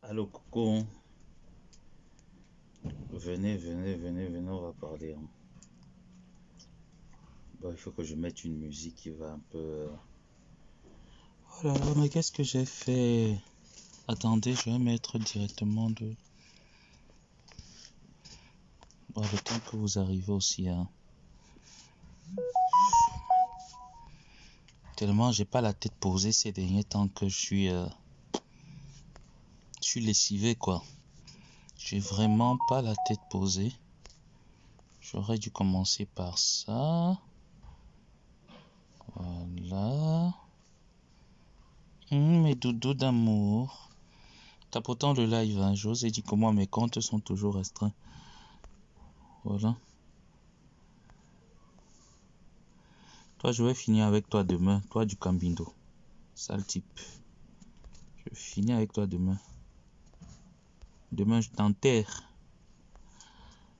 Allô, coucou. Venez, on va parler, hein. Bon, il faut que je mette une musique qui va un peu. Oh là là, mais qu'est-ce que j'ai fait? Attendez, je vais mettre directement de. Bon, le temps que vous arrivez aussi, hein. Tellement j'ai pas la tête posée ces derniers temps que je suis lessivé, quoi. J'ai vraiment pas la tête posée. J'aurais dû commencer par ça. Voilà. Mes doudous d'amour. T'as pourtant le live, hein. J'ose dit que moi mes comptes sont toujours restreints. Voilà. Toi, je vais finir avec toi demain. Toi du Cambindo. Sale type. Je finis avec toi demain. Demain, je t'enterre.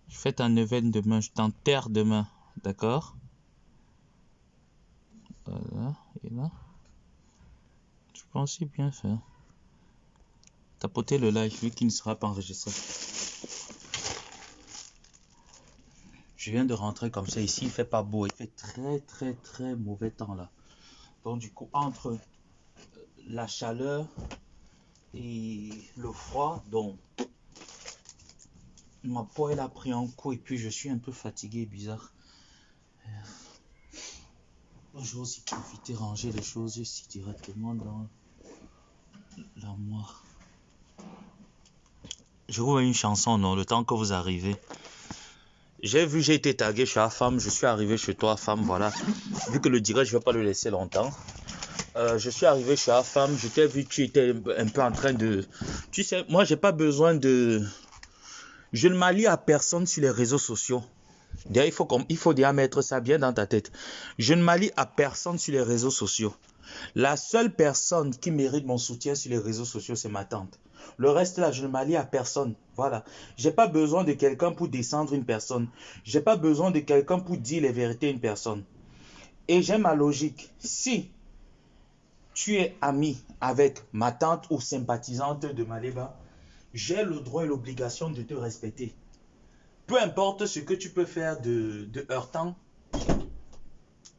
Je fais ta neuvaine demain. Je t'enterre demain. D'accord? Voilà. Et là. Je pense si bien faire. Tapoter le live, vu qu'il ne sera pas enregistré. Je viens de rentrer comme ça ici. Il fait pas beau. Il fait très mauvais temps là. Donc du coup, entre la chaleur et le froid, donc ma peau elle a pris un coup et puis je suis un peu fatigué, bizarre. Je vais aussi profiter ranger les choses ici directement dans l'armoire. Je vous mets une chanson, non, le temps que vous arrivez. J'ai été tagué chez la femme, je suis arrivé chez toi, femme, voilà. Vu que le direct, je ne vais pas le laisser longtemps. Je suis arrivé chez la femme, je t'ai vu, tu étais un peu en train de... Tu sais, moi, j'ai pas besoin de... Je ne m'allie à personne sur les réseaux sociaux. D'ailleurs, il faut déjà mettre ça bien dans ta tête. Je ne m'allie à personne sur les réseaux sociaux. La seule personne qui mérite mon soutien sur les réseaux sociaux, c'est ma tante. Le reste là, je ne m'allie à personne. Voilà. J'ai pas besoin de quelqu'un pour descendre une personne. J'ai pas besoin de quelqu'un pour dire les vérités à une personne. Et j'ai ma logique. Si tu es ami avec ma tante ou sympathisante de Maléba, j'ai le droit et l'obligation de te respecter. Peu importe ce que tu peux faire de heurtant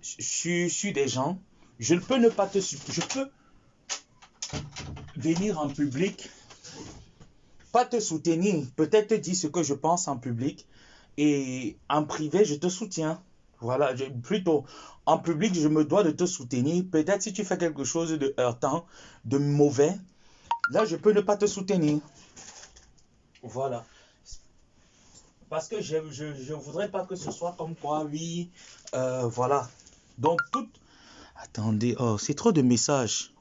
sur des gens, je ne peux ne pas te... Je peux venir en public, pas te soutenir, peut-être te dire ce que je pense en public, et en privé, je te soutiens. Voilà, plutôt en public, je me dois de te soutenir. Peut-être si tu fais quelque chose de heurtant, de mauvais, là, je peux ne pas te soutenir. Voilà. Parce que je ne voudrais pas que ce soit comme quoi, oui, voilà. Donc, tout... Attendez, oh, c'est trop de messages.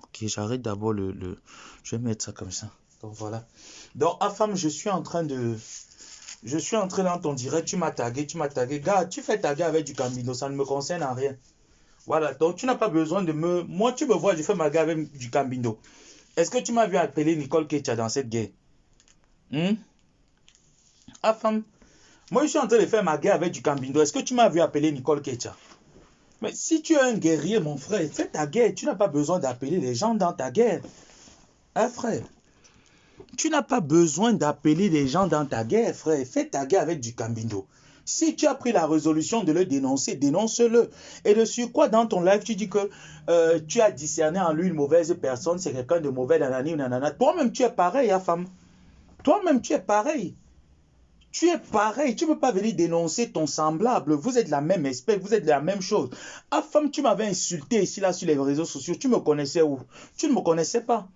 Ok, j'arrête d'abord Je vais mettre ça comme ça. Donc, voilà. Donc, à femme, je suis en train dans ton direct, tu m'as tagué. Gars, tu fais taguer avec du Camino, ça ne me concerne en rien. Voilà, donc tu n'as pas besoin de me... Moi, tu me vois, je fais ma guerre avec du Camino. Est-ce que tu m'as vu appeler Nicole Ketia dans cette guerre? Ah, femme, moi, je suis en train de faire ma guerre avec du Cambindo. Est-ce que tu m'as vu appeler Nicole Ketia? Mais si tu es un guerrier, mon frère, fais ta guerre. Tu n'as pas besoin d'appeler les gens dans ta guerre. Hein, frère? Tu n'as pas besoin d'appeler les gens dans ta guerre, frère. Fais ta guerre avec du Cambindo. Si tu as pris la résolution de le dénoncer, dénonce-le. Et de sur quoi dans ton live, tu dis que tu as discerné en lui une mauvaise personne, c'est quelqu'un de mauvais, nanani, nanana. Toi-même, tu es pareil, hein, femme. Toi-même, tu es pareil. Tu es pareil, tu ne peux pas venir dénoncer ton semblable. Vous êtes la même espèce, vous êtes la même chose. Ah, femme, tu m'avais insulté ici, là, sur les réseaux sociaux. Tu me connaissais où? Tu ne me connaissais pas.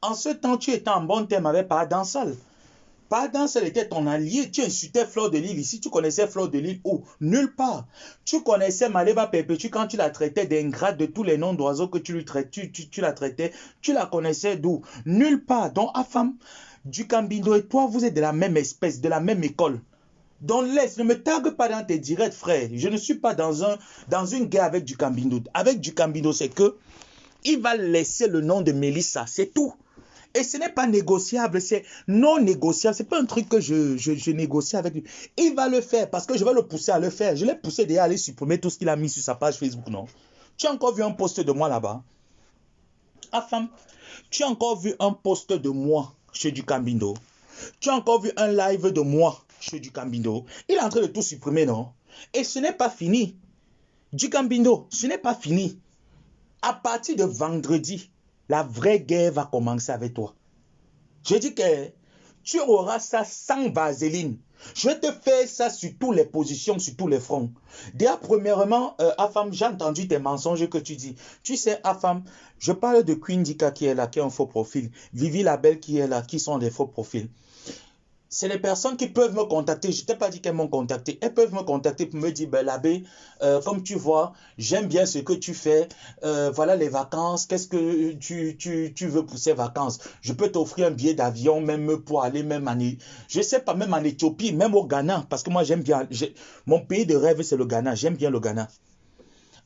En ce temps, tu étais en bon terme avec Padansal. Padansal était ton allié. Tu insultais Fleur de Lille ici. Tu connaissais Fleur de Lille où? Nulle part. Tu connaissais Maléba Perpétue quand tu la traitais d'ingrate de tous les noms d'oiseaux que tu lui traitais. Tu la traitais. Tu la connaissais d'où? Nulle part. Donc, ah, femme, du Cambindo et toi, vous êtes de la même espèce, de la même école. Donc laisse, ne me tague pas dans tes directs, frère. Je ne suis pas dans une guerre avec du Cambindo. Avec du Cambindo, c'est que il va laisser le nom de Mélissa, c'est tout. Et ce n'est pas négociable, c'est non négociable. Ce n'est pas un truc que je négocie avec lui. Il va le faire parce que je vais le pousser à le faire. Je l'ai poussé déjà à aller supprimer tout ce qu'il a mis sur sa page Facebook, non? Tu as encore vu un post de moi là-bas? Ah femme, tu as encore vu un post de moi chez du Cambindo? Tu as encore vu un live de moi chez du Cambindo? Il est en train de tout supprimer, non? Et ce n'est pas fini. Du Cambindo, ce n'est pas fini. À partir de vendredi, la vraie guerre va commencer avec toi. Je dis que tu auras ça sans vaseline. Je vais te faire ça sur toutes les positions, sur tous les fronts. Déjà, premièrement, Afam, j'ai entendu tes mensonges que tu dis. Tu sais, Afam, je parle de Queen Dika qui est là, qui est un faux profil. Vivi Labelle qui est là, qui sont des faux profils. C'est les personnes qui peuvent me contacter. Je ne t'ai pas dit qu'elles m'ont contacté. Elles peuvent me contacter pour me dire, ben, l'abbé, comme tu vois, j'aime bien ce que tu fais. Voilà les vacances. Qu'est-ce que tu veux pour ces vacances? Je peux t'offrir un billet d'avion, même pour aller même je sais pas, même en Éthiopie, même au Ghana. Parce que moi, j'aime bien. Mon pays de rêve, c'est le Ghana. J'aime bien le Ghana.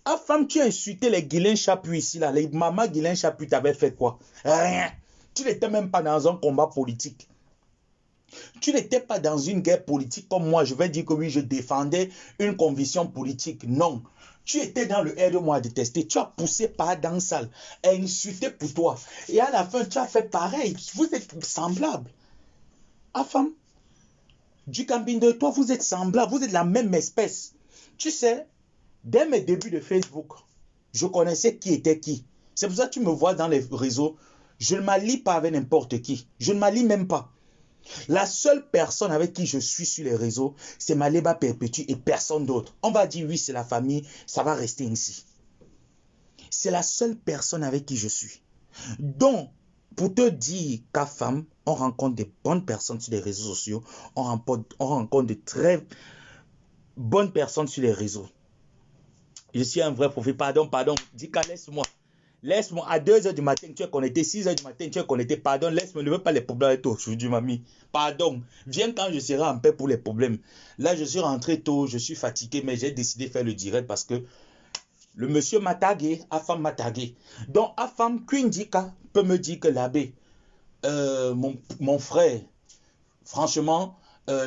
Ah, femme, tu as insulté les Guilain Chapuis ici, là. Les mamas Guilain Chapuis t'avaient fait quoi? Rien. Tu n'étais même pas dans un combat politique. Tu n'étais pas dans une guerre politique comme moi. Je vais dire que oui, je défendais une conviction politique. Non. Tu étais dans le aide-moi à détester. Tu as poussé par dans salle, à insulter pour toi. Et à la fin, tu as fait pareil. Vous êtes semblables. Ah, femme, du Cambindo, toi, vous êtes semblables. Vous êtes la même espèce. Tu sais, dès mes débuts de Facebook, je connaissais qui était qui. C'est pour ça que tu me vois dans les réseaux. Je ne m'allie pas avec n'importe qui. Je ne m'allie même pas. La seule personne avec qui je suis sur les réseaux, c'est Maléba Perpétue et personne d'autre. On va dire oui, c'est la famille, ça va rester ainsi. C'est la seule personne avec qui je suis. Donc, pour te dire qu'à femme, on rencontre des bonnes personnes sur les réseaux sociaux, on rencontre de très bonnes personnes sur les réseaux. Je suis un vrai profil. Pardon, dis qu'à laisse-moi. Laisse-moi, à 2 h du matin, tu es connecté, 6 h du matin, tu es connecté. Pardon, laisse-moi, ne veux pas les problèmes avec toi aujourd'hui, mamie. Pardon, viens quand je serai en paix pour les problèmes. Là, je suis rentré tôt, je suis fatigué, mais j'ai décidé de faire le direct parce que le monsieur m'a tagué, Afam m'a tagué. Donc, Afam, Queen Dika peut me dire que l'abbé, mon frère, franchement,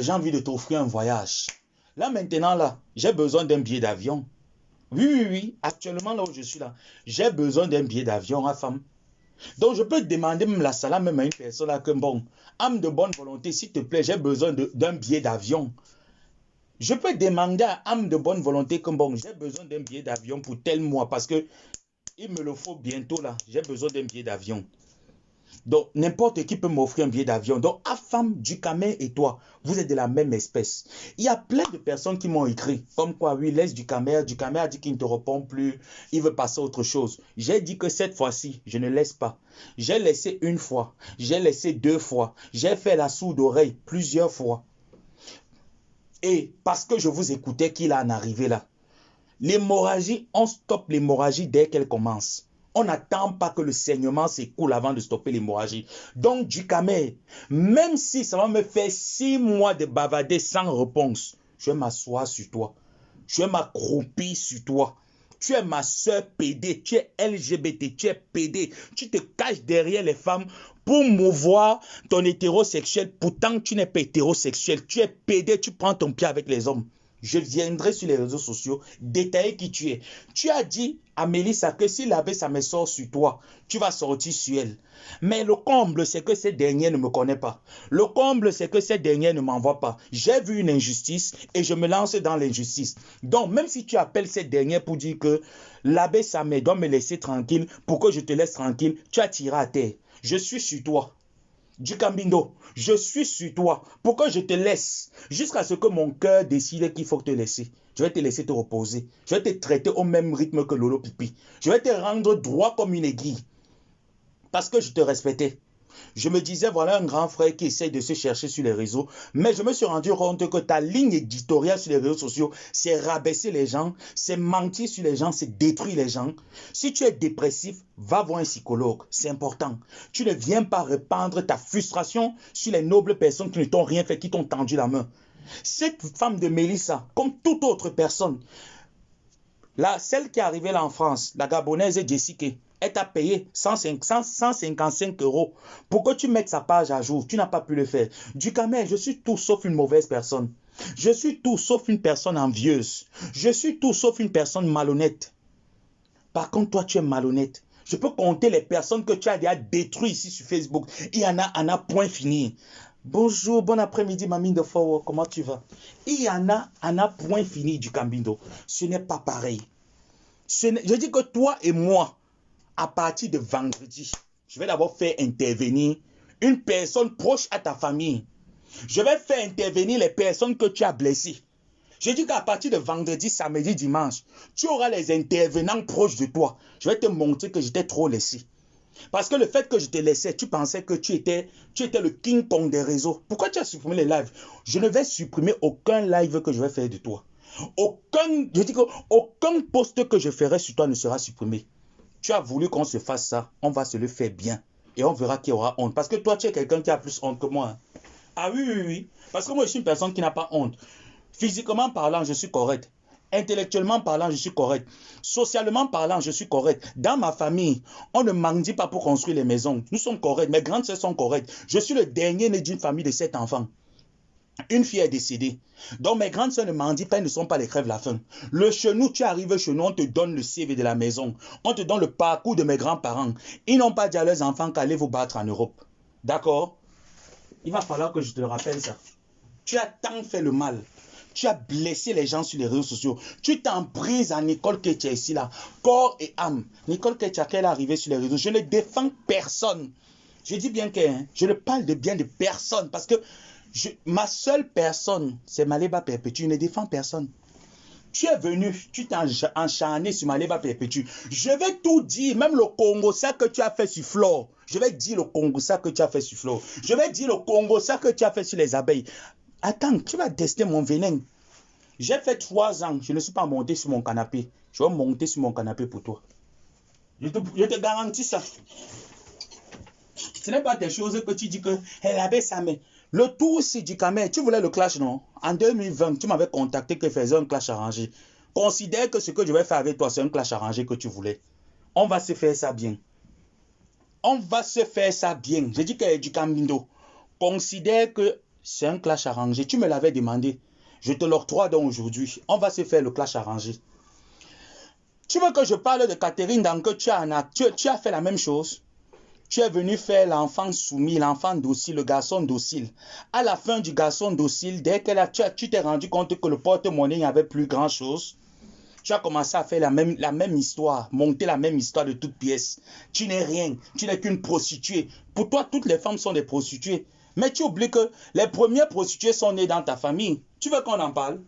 j'ai envie de t'offrir un voyage. Là, maintenant, là, j'ai besoin d'un billet d'avion. Oui. Actuellement, là où je suis là, j'ai besoin d'un billet d'avion à femme. Donc, je peux demander même la salam même à une personne là que, bon, âme de bonne volonté, s'il te plaît, j'ai besoin d'un billet d'avion. Je peux demander à âme de bonne volonté que, bon, j'ai besoin d'un billet d'avion pour tel mois parce que il me le faut bientôt là. J'ai besoin d'un billet d'avion. Donc, n'importe qui peut m'offrir un billet d'avion. Donc, Afam, Ducamel et toi, vous êtes de la même espèce. Il y a plein de personnes qui m'ont écrit, comme quoi, oui, laisse Ducamel. Ducamel a dit qu'il ne te répond plus, il veut passer à autre chose. J'ai dit que cette fois-ci, je ne laisse pas. J'ai laissé une fois, j'ai laissé 2 fois, j'ai fait la sourde oreille plusieurs fois. Et parce que je vous écoutais qu'il en arrivé là. L'hémorragie, on stoppe l'hémorragie dès qu'elle commence. On n'attend pas que le saignement s'écoule avant de stopper l'hémorragie. Donc, Ducamel, même si ça va me faire 6 mois de bavarder sans réponse, je vais m'asseoir sur toi. Je vais m'accroupir sur toi. Tu es ma soeur PD, tu es LGBT, tu es PD. Tu te caches derrière les femmes pour mouvoir ton hétérosexuel. Pourtant, tu n'es pas hétérosexuel. Tu es PD, tu prends ton pied avec les hommes. Je viendrai sur les réseaux sociaux détailler qui tu es. Tu as dit à Mélissa que si l'abbé ça me sort sur toi, tu vas sortir sur elle. Mais le comble, c'est que cette dernière ne me connaît pas. Le comble, c'est que cette dernière ne m'envoie pas. J'ai vu une injustice et je me lance dans l'injustice. Donc, même si tu appelles cette dernière pour dire que l'abbé Samé doit me laisser tranquille pour que je te laisse tranquille, tu as tiré à terre. Je suis sur toi. Du Cambindo, je suis sur toi. Pourquoi je te laisse jusqu'à ce que mon cœur décide qu'il faut te laisser. Je vais te laisser te reposer. Je vais te traiter au même rythme que Lolo Pipi. Je vais te rendre droit comme une aiguille. Parce que je te respectais. Je me disais, voilà un grand frère qui essaye de se chercher sur les réseaux. Mais je me suis rendu compte que ta ligne éditoriale sur les réseaux sociaux, c'est rabaisser les gens, c'est mentir sur les gens, c'est détruire les gens. Si tu es dépressif, va voir un psychologue. C'est important. Tu ne viens pas répandre ta frustration sur les nobles personnes qui ne t'ont rien fait, qui t'ont tendu la main. Cette femme de Mélissa, comme toute autre personne, là, celle qui est arrivée là en France, la Gabonaise Jessica, elle t'a payé 155 € pour que tu mettes sa page à jour. Tu n'as pas pu le faire. Ducamel, je suis tout sauf une mauvaise personne. Je suis tout sauf une personne envieuse. Je suis tout sauf une personne malhonnête. Par contre, toi, tu es malhonnête. Je peux compter les personnes que tu as déjà détruites ici sur Facebook. Il y en a point fini. Bonjour, bon après-midi, ma mine de forward, comment tu vas? Il y en a point fini du Cambindo. Ce n'est pas pareil. Je dis que toi et moi, à partir de vendredi, je vais d'abord faire intervenir une personne proche à ta famille. Je vais faire intervenir les personnes que tu as blessées. Je dis qu'à partir de vendredi, samedi, dimanche, tu auras les intervenants proches de toi. Je vais te montrer que je t'ai trop laissé. Parce que le fait que je te laissais, tu pensais que tu étais le King Kong des réseaux. Pourquoi tu as supprimé les lives? Je ne vais supprimer aucun live que je vais faire de toi. Je dis qu'aucun post que je ferai sur toi ne sera supprimé. Tu as voulu qu'on se fasse ça, on va se le faire bien. Et on verra qui aura honte. Parce que toi, tu es quelqu'un qui a plus honte que moi. Ah oui, oui, oui. Parce que moi, je suis une personne qui n'a pas honte. Physiquement parlant, je suis correct. Intellectuellement parlant, je suis correct. Socialement parlant, je suis correct. Dans ma famille, on ne mendie pas pour construire les maisons. Nous sommes corrects. Mes grandes sœurs sont correctes. Je suis le dernier né d'une famille de 7 enfants. Une fille est décédée. Donc mes grandes sœurs ne mendient pas, elles ne sont pas les crèves la faim. Le chenou, tu arrives chez nous, on te donne le CV de la maison. On te donne le parcours de mes grands-parents. Ils n'ont pas dit à leurs enfants qu'allez vous battre en Europe. D'accord? Il va falloir que je te rappelle ça. Tu as tant fait le mal. Tu as blessé les gens sur les réseaux sociaux. Tu t'en prises à Nicole Ketcha ici, là. Corps et âme. Nicole Ketcha, qu'elle est arrivée sur les réseaux. Je ne défends personne. Je dis bien que je ne parle de bien de personne. Parce que ma seule personne, c'est Maléba Perpétue. Je ne défends personne. Tu es venu, tu t'es encharné sur Maléba Perpétue. Je vais tout dire, même le Congo, ça que tu as fait sur Flore. Je vais dire le Congo, ça que tu as fait sur Flore. Je vais dire le Congo, ça que tu as fait sur les abeilles. Attends, tu vas tester mon venin. J'ai fait 3 ans, je ne suis pas monté sur mon canapé. Je vais monter sur mon canapé pour toi. Je te garantis ça. Ce n'est pas des choses que tu dis que elle avait sa main. Le tour c'est du Camer. Tu voulais le clash, non? En 2020, tu m'avais contacté que faisait un clash arrangé. Considère que ce que je vais faire avec toi, c'est un clash arrangé que tu voulais. On va se faire ça bien. On va se faire ça bien. Je dis qu'il y a du Cambindo. Considère que c'est un clash arrangé. Tu me l'avais demandé. Je te l'octroie donc aujourd'hui. On va se faire le clash arrangé. Tu veux que je parle de Catherine dans que tu as fait la même chose? Tu es venu faire l'enfant soumis, l'enfant docile, le garçon docile. À la fin du garçon docile, dès que tu t'es rendu compte que le porte-monnaie n'avait plus grand-chose, tu as commencé à faire la même histoire, monter la même histoire de toutes pièces. Tu n'es rien, tu n'es qu'une prostituée. Pour toi, toutes les femmes sont des prostituées. Mais tu oublies que les premières prostituées sont nées dans ta famille. Tu veux qu'on en parle?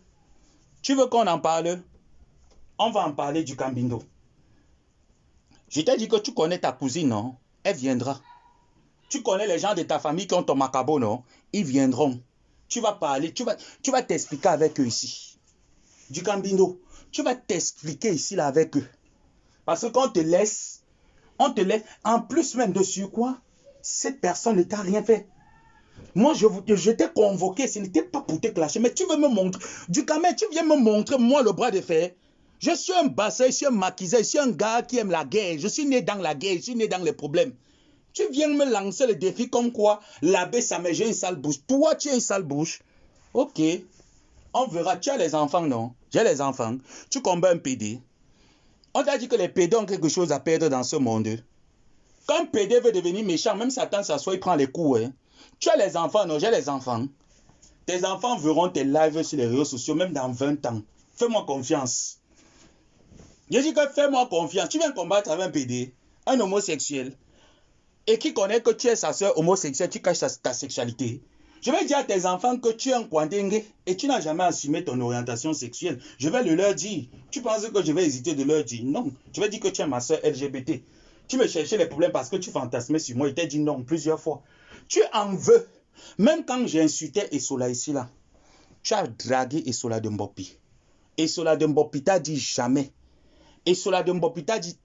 Tu veux qu'on en parle? On va en parler du Cambindo. Je t'ai dit que tu connais ta cousine, non? Elle viendra. Tu connais les gens de ta famille qui ont ton macabo, non? Ils viendront. Tu vas parler, tu vas t'expliquer avec eux ici. Du Cambindo. Tu vas t'expliquer ici là avec eux. Parce que quand on te laisse, en plus même de sur quoi, cette personne ne t'a rien fait. Moi, je t'ai convoqué, ce n'était pas pour te clasher, mais tu veux me montrer, du Camer, tu viens me montrer, moi, le bras de fer. Je suis un bassin, je suis un maquisé, je suis un gars qui aime la guerre, je suis né dans la guerre, je suis né dans les problèmes. Tu viens me lancer le défi comme quoi, l'abbé Samet, j'ai une sale bouche. Toi, tu as une sale bouche. Ok, on verra, tu as les enfants, non? J'ai les enfants. Tu combats un PD. On t'a dit que les PD ont quelque chose à perdre dans ce monde. Quand un PD veut devenir méchant, même Satan s'assoit, il prend les coups. Hein. Tu as les enfants, non? J'ai les enfants. Tes enfants verront tes lives sur les réseaux sociaux, même dans 20 ans. Fais-moi confiance. Je dis que fais-moi confiance. Tu viens combattre avec un PD, un homosexuel, et qui connaît que tu es sa soeur homosexuelle, tu caches ta sexualité. Je vais dire à tes enfants que tu es un Kwandengue et tu n'as jamais assumé ton orientation sexuelle. Je vais le leur dire. Tu penses que je vais hésiter de leur dire? Non. Je vais dire que tu es ma soeur LGBT. Tu me cherchais les problèmes parce que tu fantasmais sur moi. Je t'ai dit non plusieurs fois. Tu en veux. Même quand j'ai insulté Esola ici là, tu as dragué Esola de Mbopi. Esola de Mbopi t'a dit jamais. Esola de Mbopi t'a dit,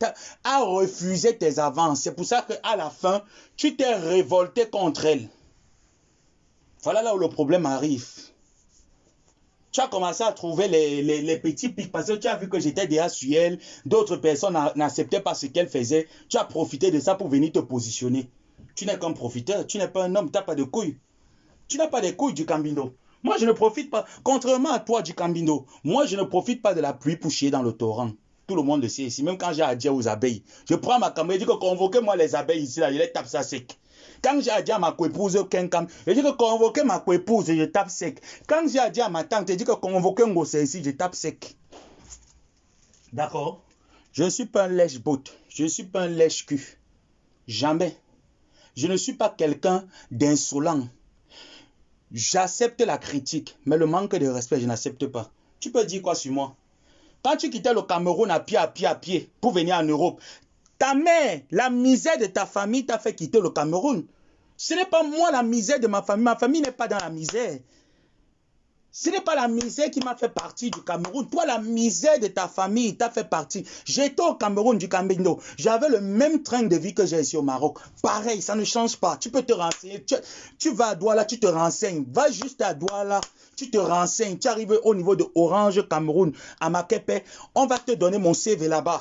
a refusé tes avances. C'est pour ça qu'à la fin, tu t'es révolté contre elle. Voilà là où le problème arrive. Tu as commencé à trouver les petits pics parce que tu as vu que j'étais déjà sur elle. D'autres personnes n'acceptaient pas ce qu'elle faisait. Tu as profité de ça pour venir te positionner. Tu n'es qu'un profiteur. Tu n'es pas un homme. Tu n'as pas de couilles. Tu n'as pas de couilles du Cambindo. Moi, je ne profite pas. Contrairement à toi du Cambindo, moi, je ne profite pas de la pluie pour chier dans le torrent. tout le monde le sait ici. Même quand j'ai à dire aux abeilles, je prends ma caméra, je dis que convoquez-moi les abeilles ici, là, je les tape ça sec. Quand j'ai à dire à ma coépouse, je dis que convoquez ma coépouse, je tape sec. Quand j'ai à dire à ma tante, je dis que convoquez Ngossé ici, je tape sec. D'accord? Je ne suis pas un lèche-botte, je ne suis pas un lèche-cul. Jamais. Je ne suis pas quelqu'un d'insolent. J'accepte la critique, mais le manque de respect, je n'accepte pas. Tu peux dire quoi sur moi? Quand tu quittais le Cameroun à pied pour venir en Europe, ta mère, la misère de ta famille t'a fait quitter le Cameroun. Ce n'est pas moi la misère de ma famille. Ma famille n'est pas dans la misère. Ce n'est pas la misère qui m'a fait partir du Cameroun. Toi, la misère de ta famille t'a fait partir. J'étais au Cameroun du Cambindo. J'avais le même train de vie que j'ai ici au Maroc. Pareil, ça ne change pas. Tu peux te renseigner. Tu vas à Douala, tu te renseignes. Va juste à Douala, tu te renseignes. Tu arrives au niveau de Orange Cameroun, à Makepe. On va te donner mon CV là-bas.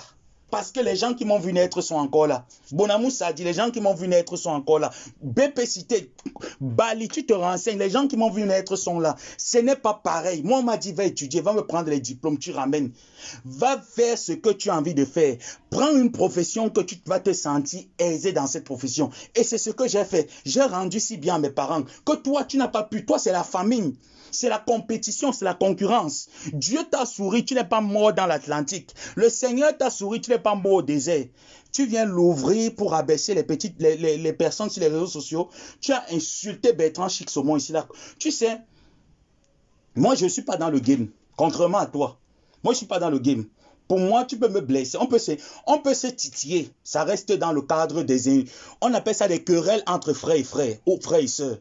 Parce que les gens qui m'ont vu naître sont encore là. Bonamou Sadi, les gens qui m'ont vu naître sont encore là. BP Cité, Bali, tu te renseignes, les gens qui m'ont vu naître sont là. Ce n'est pas pareil. Moi, on m'a dit, va étudier, va me prendre les diplômes, tu ramènes. Va faire ce que tu as envie de faire. Prends une profession que tu vas te sentir aisé dans cette profession. Et c'est ce que j'ai fait. J'ai rendu si bien à mes parents que toi, tu n'as pas pu. Toi, c'est la famine. C'est la compétition, c'est la concurrence. Dieu t'a souri, tu n'es pas mort dans l'Atlantique. Le Seigneur t'a souri, tu n'es pas mort au désert. Tu viens l'ouvrir pour abaisser les personnes sur les réseaux sociaux. Tu as insulté Bertrand Chixomon ici là. Tu sais, moi je ne suis pas dans le game, contrairement à toi. Moi je ne suis pas dans le game. Pour moi, tu peux me blesser. On peut se titiller. Ça reste dans le cadre des... On appelle ça des querelles entre frères et frères, ou frères et sœurs.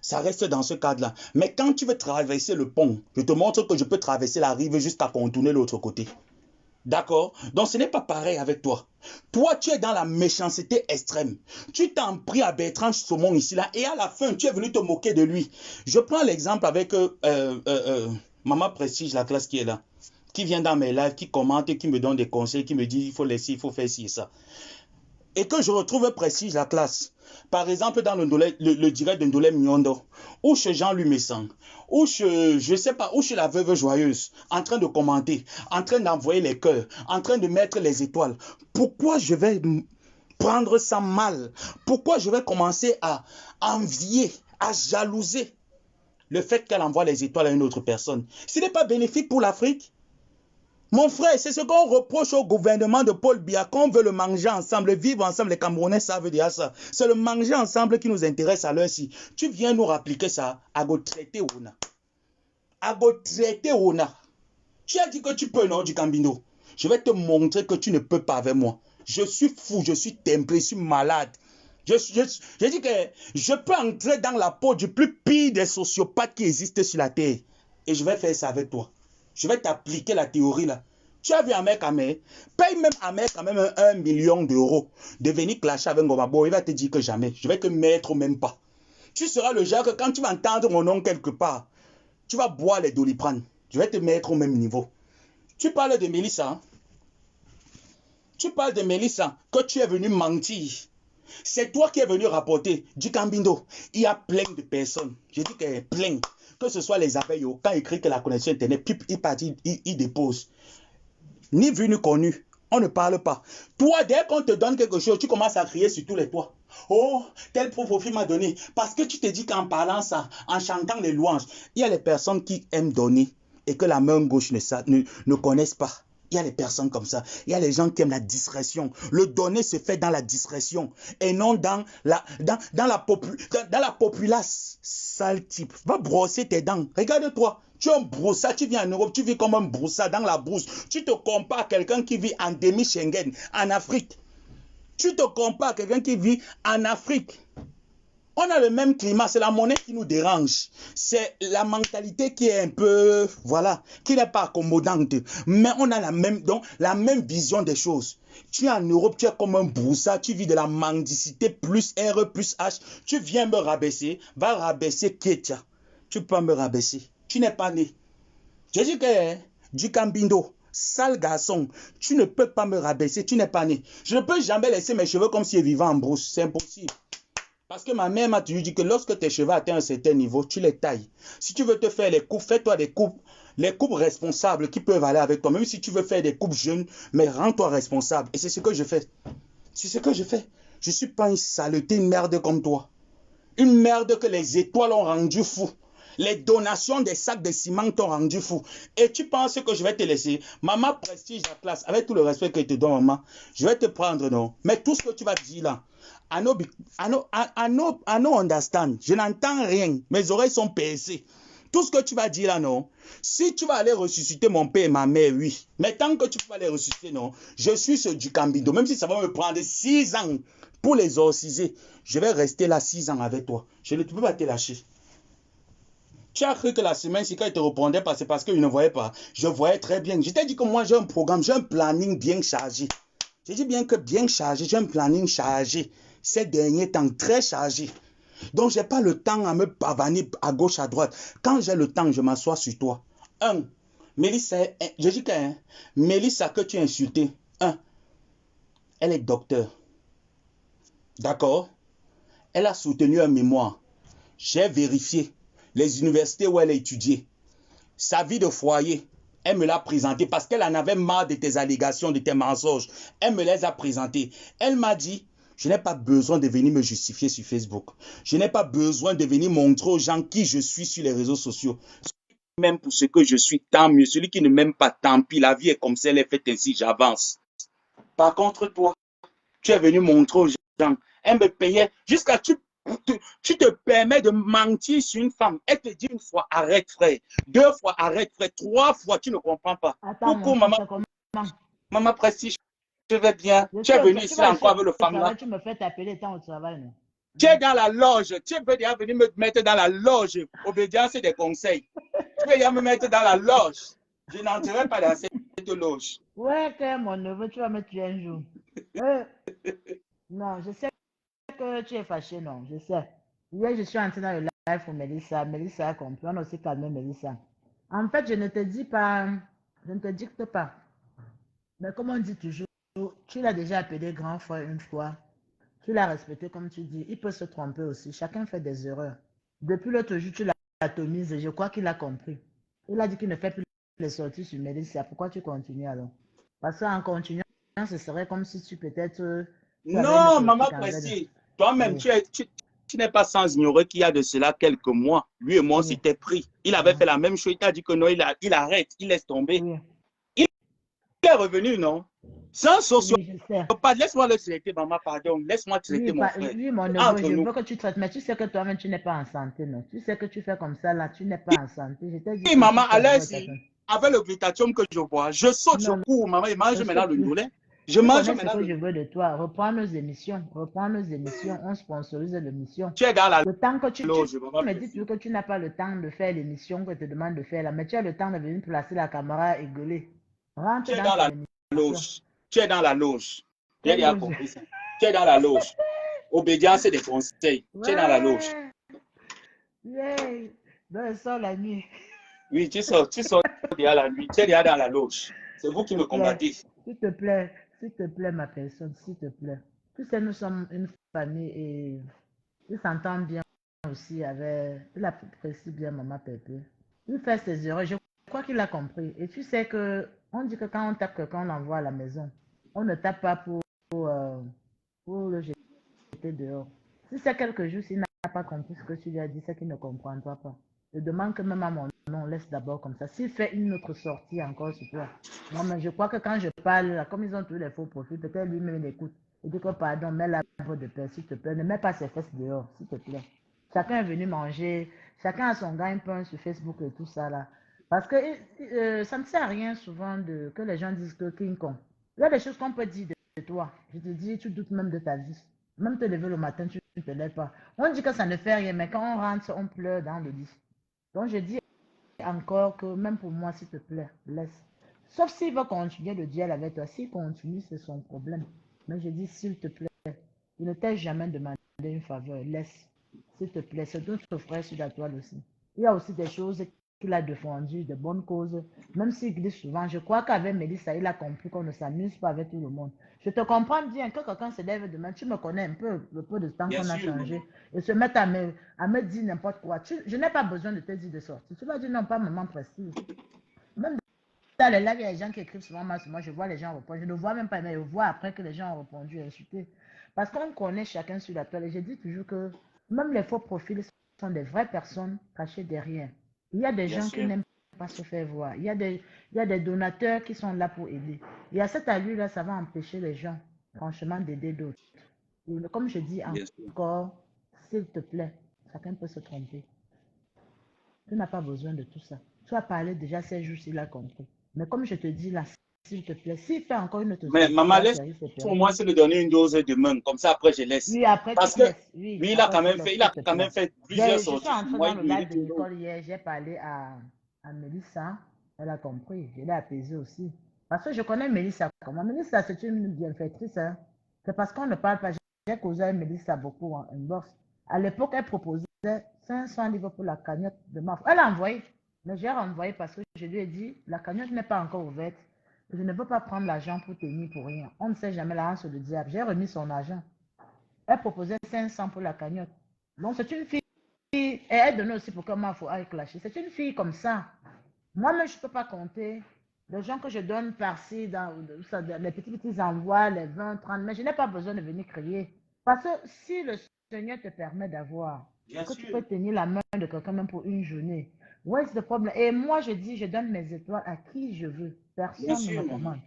Ça reste dans ce cadre-là. Mais quand tu veux traverser le pont, je te montre que je peux traverser la rive jusqu'à contourner l'autre côté. D'accord? Donc ce n'est pas pareil avec toi. Toi, tu es dans la méchanceté extrême. Tu t'en pris à Bertrand Saumon ici, là, et à la fin, tu es venu te moquer de lui. Je prends l'exemple avec Maman Prestige, la classe qui est là, qui vient dans mes lives, qui commente, qui me donne des conseils, qui me dit il faut laisser, il faut faire ci et ça. Et que je retrouve Prestige la classe, par exemple dans le direct de Ndolé Mignondo, ou chez Jean-Louis Messan, ou chez, je sais pas, ou chez la Veuve Joyeuse, en train de commenter, en train d'envoyer les cœurs, en train de mettre les étoiles. Pourquoi je vais prendre ça mal? Pourquoi je vais commencer à envier, à jalouser le fait qu'elle envoie les étoiles à une autre personne? Ce n'est pas bénéfique pour l'Afrique. Mon frère, c'est ce qu'on reproche au gouvernement de Paul Biya, qu'on veut le manger ensemble, vivre ensemble. Les Camerounais savent déjà ça. C'est le manger ensemble qui nous intéresse à l'heure-ci. Tu viens nous rappliquer ça à go traiter Ona. À go traiter Ona. Tu as dit que tu peux, non, du Cambindo. Je vais te montrer que tu ne peux pas avec moi. Je suis fou, je suis templé, je suis malade. Je dis que je peux entrer dans la peau du plus pire des sociopathes qui existent sur la terre. Et je vais faire ça avec toi. Je vais t'appliquer la théorie là. Tu as vu Ahmed Kamé, paye même Ahmed quand même 1 million d'euros de venir clasher avec Ngomabo. Il va te dire que jamais. Je vais te mettre même pas. Tu seras le genre que quand tu vas entendre mon nom quelque part, tu vas boire les Doliprane. Je vais te mettre au même niveau. Tu parles de Mélissa. Hein? Tu parles de Mélissa que tu es venu mentir. C'est toi qui es venu rapporter du Cambindo. Il y a plein de personnes. Je dis qu'il y a plein. Que ce soit les abeilles, quand ils écrivent que la connexion Internet, il partit, il dépose. Ni vu ni connu. On ne parle pas. Toi, dès qu'on te donne quelque chose, tu commences à crier sur tous les toits. Oh, tel profil m'a donné. Parce que tu te dis qu'en parlant ça, en chantant les louanges, il y a les personnes qui aiment donner et que la main gauche ne connaissent pas. Il y a les personnes comme ça. Il y a les gens qui aiment la discrétion. Le donner se fait dans la discrétion et non dans la populace. Sale type. Va brosser tes dents. Regarde-toi. Tu es un broussard. Tu viens en Europe. Tu vis comme un broussard dans la brousse. Tu te compares à quelqu'un qui vit en demi-Schengen, en Afrique. Tu te compares à quelqu'un qui vit en Afrique. On a le même climat, c'est la monnaie qui nous dérange. C'est la mentalité qui est un peu, voilà, qui n'est pas accommodante. Mais on a la même vision des choses. Tu es en Europe, tu es comme un broussard, tu vis de la mendicité plus R plus H. Tu viens me rabaisser, va rabaisser Ketia. Tu ne peux pas me rabaisser. Tu n'es pas né. Je dis que du Cambindo, sale garçon, tu ne peux pas me rabaisser, tu n'es pas né. Je ne peux jamais laisser mes cheveux comme s'ils vivaient en brousse, c'est impossible. Parce que ma mère m'a toujours dit que lorsque tes cheveux atteignent un certain niveau, tu les tailles. Si tu veux te faire les coupes, fais-toi des coupes, les coupes responsables qui peuvent aller avec toi. Même si tu veux faire des coupes jeunes, mais rends-toi responsable. Et c'est ce que je fais. C'est ce que je fais. Je ne suis pas une saleté, une merde comme toi. Une merde que les étoiles ont rendu fou. Les donations des sacs de ciment t'ont rendu fou. Et tu penses que je vais te laisser. Maman prestige la classe. Avec tout le respect que je te donne, maman. Je vais te prendre, non. Mais tout ce que tu vas dire là. I no understand. Je n'entends rien. Mes oreilles sont percées. Tout ce que tu vas dire là, non. Si tu vas aller ressusciter mon père et ma mère, oui. Mais tant que tu vas les ressusciter, non. Je suis sur du Cambindo. Même si ça va me prendre 6 ans pour les exorciser, je vais rester là 6 ans avec toi. Je ne peux pas te lâcher. Tu as cru que la semaine, si quand il te répondait pas, c'est parce que je ne voyais pas. Je voyais très bien. Je t'ai dit que moi, j'ai un programme, j'ai un planning bien chargé. J'ai dit bien que bien chargé, j'ai un planning chargé. Ces derniers temps, très chargé. Donc, je n'ai pas le temps à me pavaner à gauche, à droite. Quand j'ai le temps, je m'assois sur toi. Mélissa, je dis que Mélissa que tu as insulté, elle est docteur. D'accord? Elle a soutenu un mémoire. J'ai vérifié les universités où elle a étudié. Sa vie de foyer, elle me l'a présentée parce qu'elle en avait marre de tes allégations, de tes mensonges. Elle me les a présentées. Elle m'a dit, je n'ai pas besoin de venir me justifier sur Facebook. Je n'ai pas besoin de venir montrer aux gens qui je suis sur les réseaux sociaux. Même pour ce que je suis, tant mieux. Celui qui ne m'aime pas, tant pis. La vie est comme ça, elle est faite ainsi, j'avance. Par contre, toi, tu es venu montrer aux gens. Elle me payait jusqu'à tu te permets de mentir sur une femme. Elle te dit une fois, arrête frère. 2 fois, arrête frère. 3 fois, tu ne comprends pas. Attends, Coucou, mon maman. frère, comment? Maman Prestige, je vais bien. Je Tu es venu tu ici vas encore ici avec le au femme là. travail, tu me fais t'appeler tant au travail, non? Tu es dans la loge. Tu veux déjà venir me mettre dans la loge. Obédience et des conseils. Tu veux déjà me mettre dans la loge. Je n'entrerai pas dans cette loge. Ouais, que mon neveu, tu vas me tuer un jour. Non, je sais que tu es fâché, non, je sais. Hier, je suis entrée dans le live pour Mélissa. Mélissa a compris. On a aussi calmé Mélissa. En fait, je ne te dis pas, je ne te dicte pas. Mais comme on dit toujours, tu l'as déjà appelé grand frère une fois. Tu l'as respecté comme tu dis. Il peut se tromper aussi. Chacun fait des erreurs. Depuis l'autre jour, tu l'as atomisé. Je crois qu'il a compris. Il a dit qu'il ne fait plus les sorties sur Mélissa. Pourquoi tu continues alors? Parce qu'en continuant, ce serait comme si tu peut-être tu avais une Non, maman politique envers. Prestige. Toi-même, Oui, tu n'es pas sans ignorer qu'il y a de cela quelques mois. Lui et moi, on oui, s'était pris. Il avait uh-huh, fait la même chose. Il t'a dit que non, il arrête, il laisse tomber. oui, Il est revenu, non? Sans oui, je sais. sociopathe. Laisse-moi le traiter, maman, pardon. Laisse-moi traiter Oui, mon frère. oui, mon neveu, Entre je nous. veux que tu traites, mais tu sais que toi-même, tu n'es pas en santé, non? Tu sais que tu fais comme ça, là, tu n'es pas en santé. Je t'ai dit Oui, que maman, si tu as besoin de ta allez-y. santé. Avec le glutathium que je bois, je saute, je Non, cours, maman, et mange ne maintenant saute le plus. noulet. Je Tu mange connais ce maintenant que le je noulet. veux de toi. Reprends nos émissions. Reprends nos émissions. On sponsorise l'émission. Tu es dans la Le temps que tu loge, maman me dis Prestige. toujours que tu n'as pas le temps de faire l'émission que je te demande de faire là, mais tu as le temps de venir placer la caméra et gueuler. Tu Rentre es dans dans ton la émission. loge. Tu es dans la loge. J'ai Quelle déjà loge? compris ça. Tu es dans la loge. Obédience et des conseils. Tu es dans la loge. Ouais, yeah. Dans le sol la nuit. Oui, tu sors déjà la nuit. Tu es déjà dans la loge. C'est vous qui S'il me te plaît, combattez. s'il te plaît, ma personne, s'il te plaît. Tu sais, nous sommes une famille et il s'entend bien aussi avec. Il apprécie bien Maman Pépé. Il fait ses erreurs. Je crois qu'il a compris. Et tu sais que on dit que quand on tape quelqu'un, on l'envoie à la maison. On ne tape pas euh, pour le jeter dehors. Si c'est quelques jours, s'il n'a pas compris ce que tu lui as dit, c'est qu'il ne comprendra pas. Je demande que même à mon nom, on laisse d'abord comme ça. S'il fait une autre sortie encore sur toi. Non, mais je crois que quand je parle, là, comme ils ont tous les faux profils, peut-être lui-même il écoute. Il dit que pardon, mets l'arbre de paix, s'il te plaît. Ne mets pas ses fesses dehors, s'il te plaît. Chacun est venu manger, chacun a son gagne-pain sur Facebook et tout ça là. Parce que ça ne sert à rien souvent que les gens disent que King Kong. Il y a des choses qu'on peut dire de toi. Je te dis, tu doutes même de ta vie. Même te lever le matin, tu ne te lèves pas. On dit que ça ne fait rien, mais quand on rentre, on pleure dans le lit. Donc je dis encore que même pour moi, s'il te plaît, laisse. Sauf s'il veut continuer le duel avec toi. S'il continue, c'est son problème. Mais je dis, s'il te plaît, il ne t'a jamais demandé une faveur. Laisse. S'il te plaît, c'est d'autres frères sur la toile aussi. Il y a aussi des choses qu'il a défendu de bonnes causes, même s'il glisse souvent. Je crois qu'avec Mélissa, il a compris qu'on ne s'amuse pas avec tout le monde. Je te comprends bien que quelqu'un se lève demain, tu me connais un peu, le peu de temps Bien qu'on a sûr, changé, maman. et se mettre à me dire n'importe quoi. Je n'ai pas besoin de te dire de sortir. Tu vas dire non, pas maman précise. Même dans les lives, il y a des gens qui écrivent souvent mal sur moi, je vois les gens répondre. Je ne vois même pas, mais je vois après que les gens ont répondu et insulté. Parce qu'on connaît chacun sur la toile. Et je dis toujours que même les faux profils sont des vraies personnes cachées derrière. Il y a des Bien gens qui sûr. n'aiment pas se faire voir. Il y a des donateurs qui sont là pour aider. Et à cette allure-là, ça va empêcher les gens, franchement, d'aider d'autres. Et comme je dis Bien sûr. encore, s'il te plaît, chacun peut se tromper. Tu n'as pas besoin de tout ça. Tu as parlé déjà ces jours, il a compris. Mais comme je te dis là, s'il te plaît, s'il fait encore une autre Mais sortie, maman, ça va laisse servir ses pour moi, périls. c'est de donner une dose de même. Comme ça, après, je laisse. Oui, après tu Parce que laisses. Oui, lui, après tu laisses, il s'il a te quand plaît. même fait plusieurs Je suis sorties sur entrée moi. dans Il le live mérite de une dose. Nicole hier, j'ai parlé à Mélissa. Elle a compris. Je l'ai apaisée aussi. Parce que je connais Mélissa. Comment Mélissa, c'est une bienfaitrice. Hein. C'est parce qu'on ne parle pas. J'ai causé avec Mélissa beaucoup en inbox. À l'époque, elle proposait 500 livres pour la cagnotte de ma Elle a envoyé. Mais j'ai renvoyé parce que je lui ai dit, la cagnotte n'est pas encore ouverte. Je ne veux pas prendre l'argent pour tenir pour rien. On ne sait jamais la sur le diable. J'ai remis son argent. Elle proposait 500 pour la cagnotte. Donc c'est une fille, et elle donnait aussi pour que moi, il faut aller clasher. C'est une fille comme ça. Moi-même, je ne peux pas compter les gens que je donne par-ci, les petits envois, les 20, 30, mais je n'ai pas besoin de venir crier. Parce que si le Seigneur te permet d'avoir, Bien que tu sûr. peux tenir la main de quelqu'un même pour une journée, où est-ce le problème? Et moi, je dis, je donne mes étoiles à qui je veux. Bien Personne ne me sûr, maman. commande.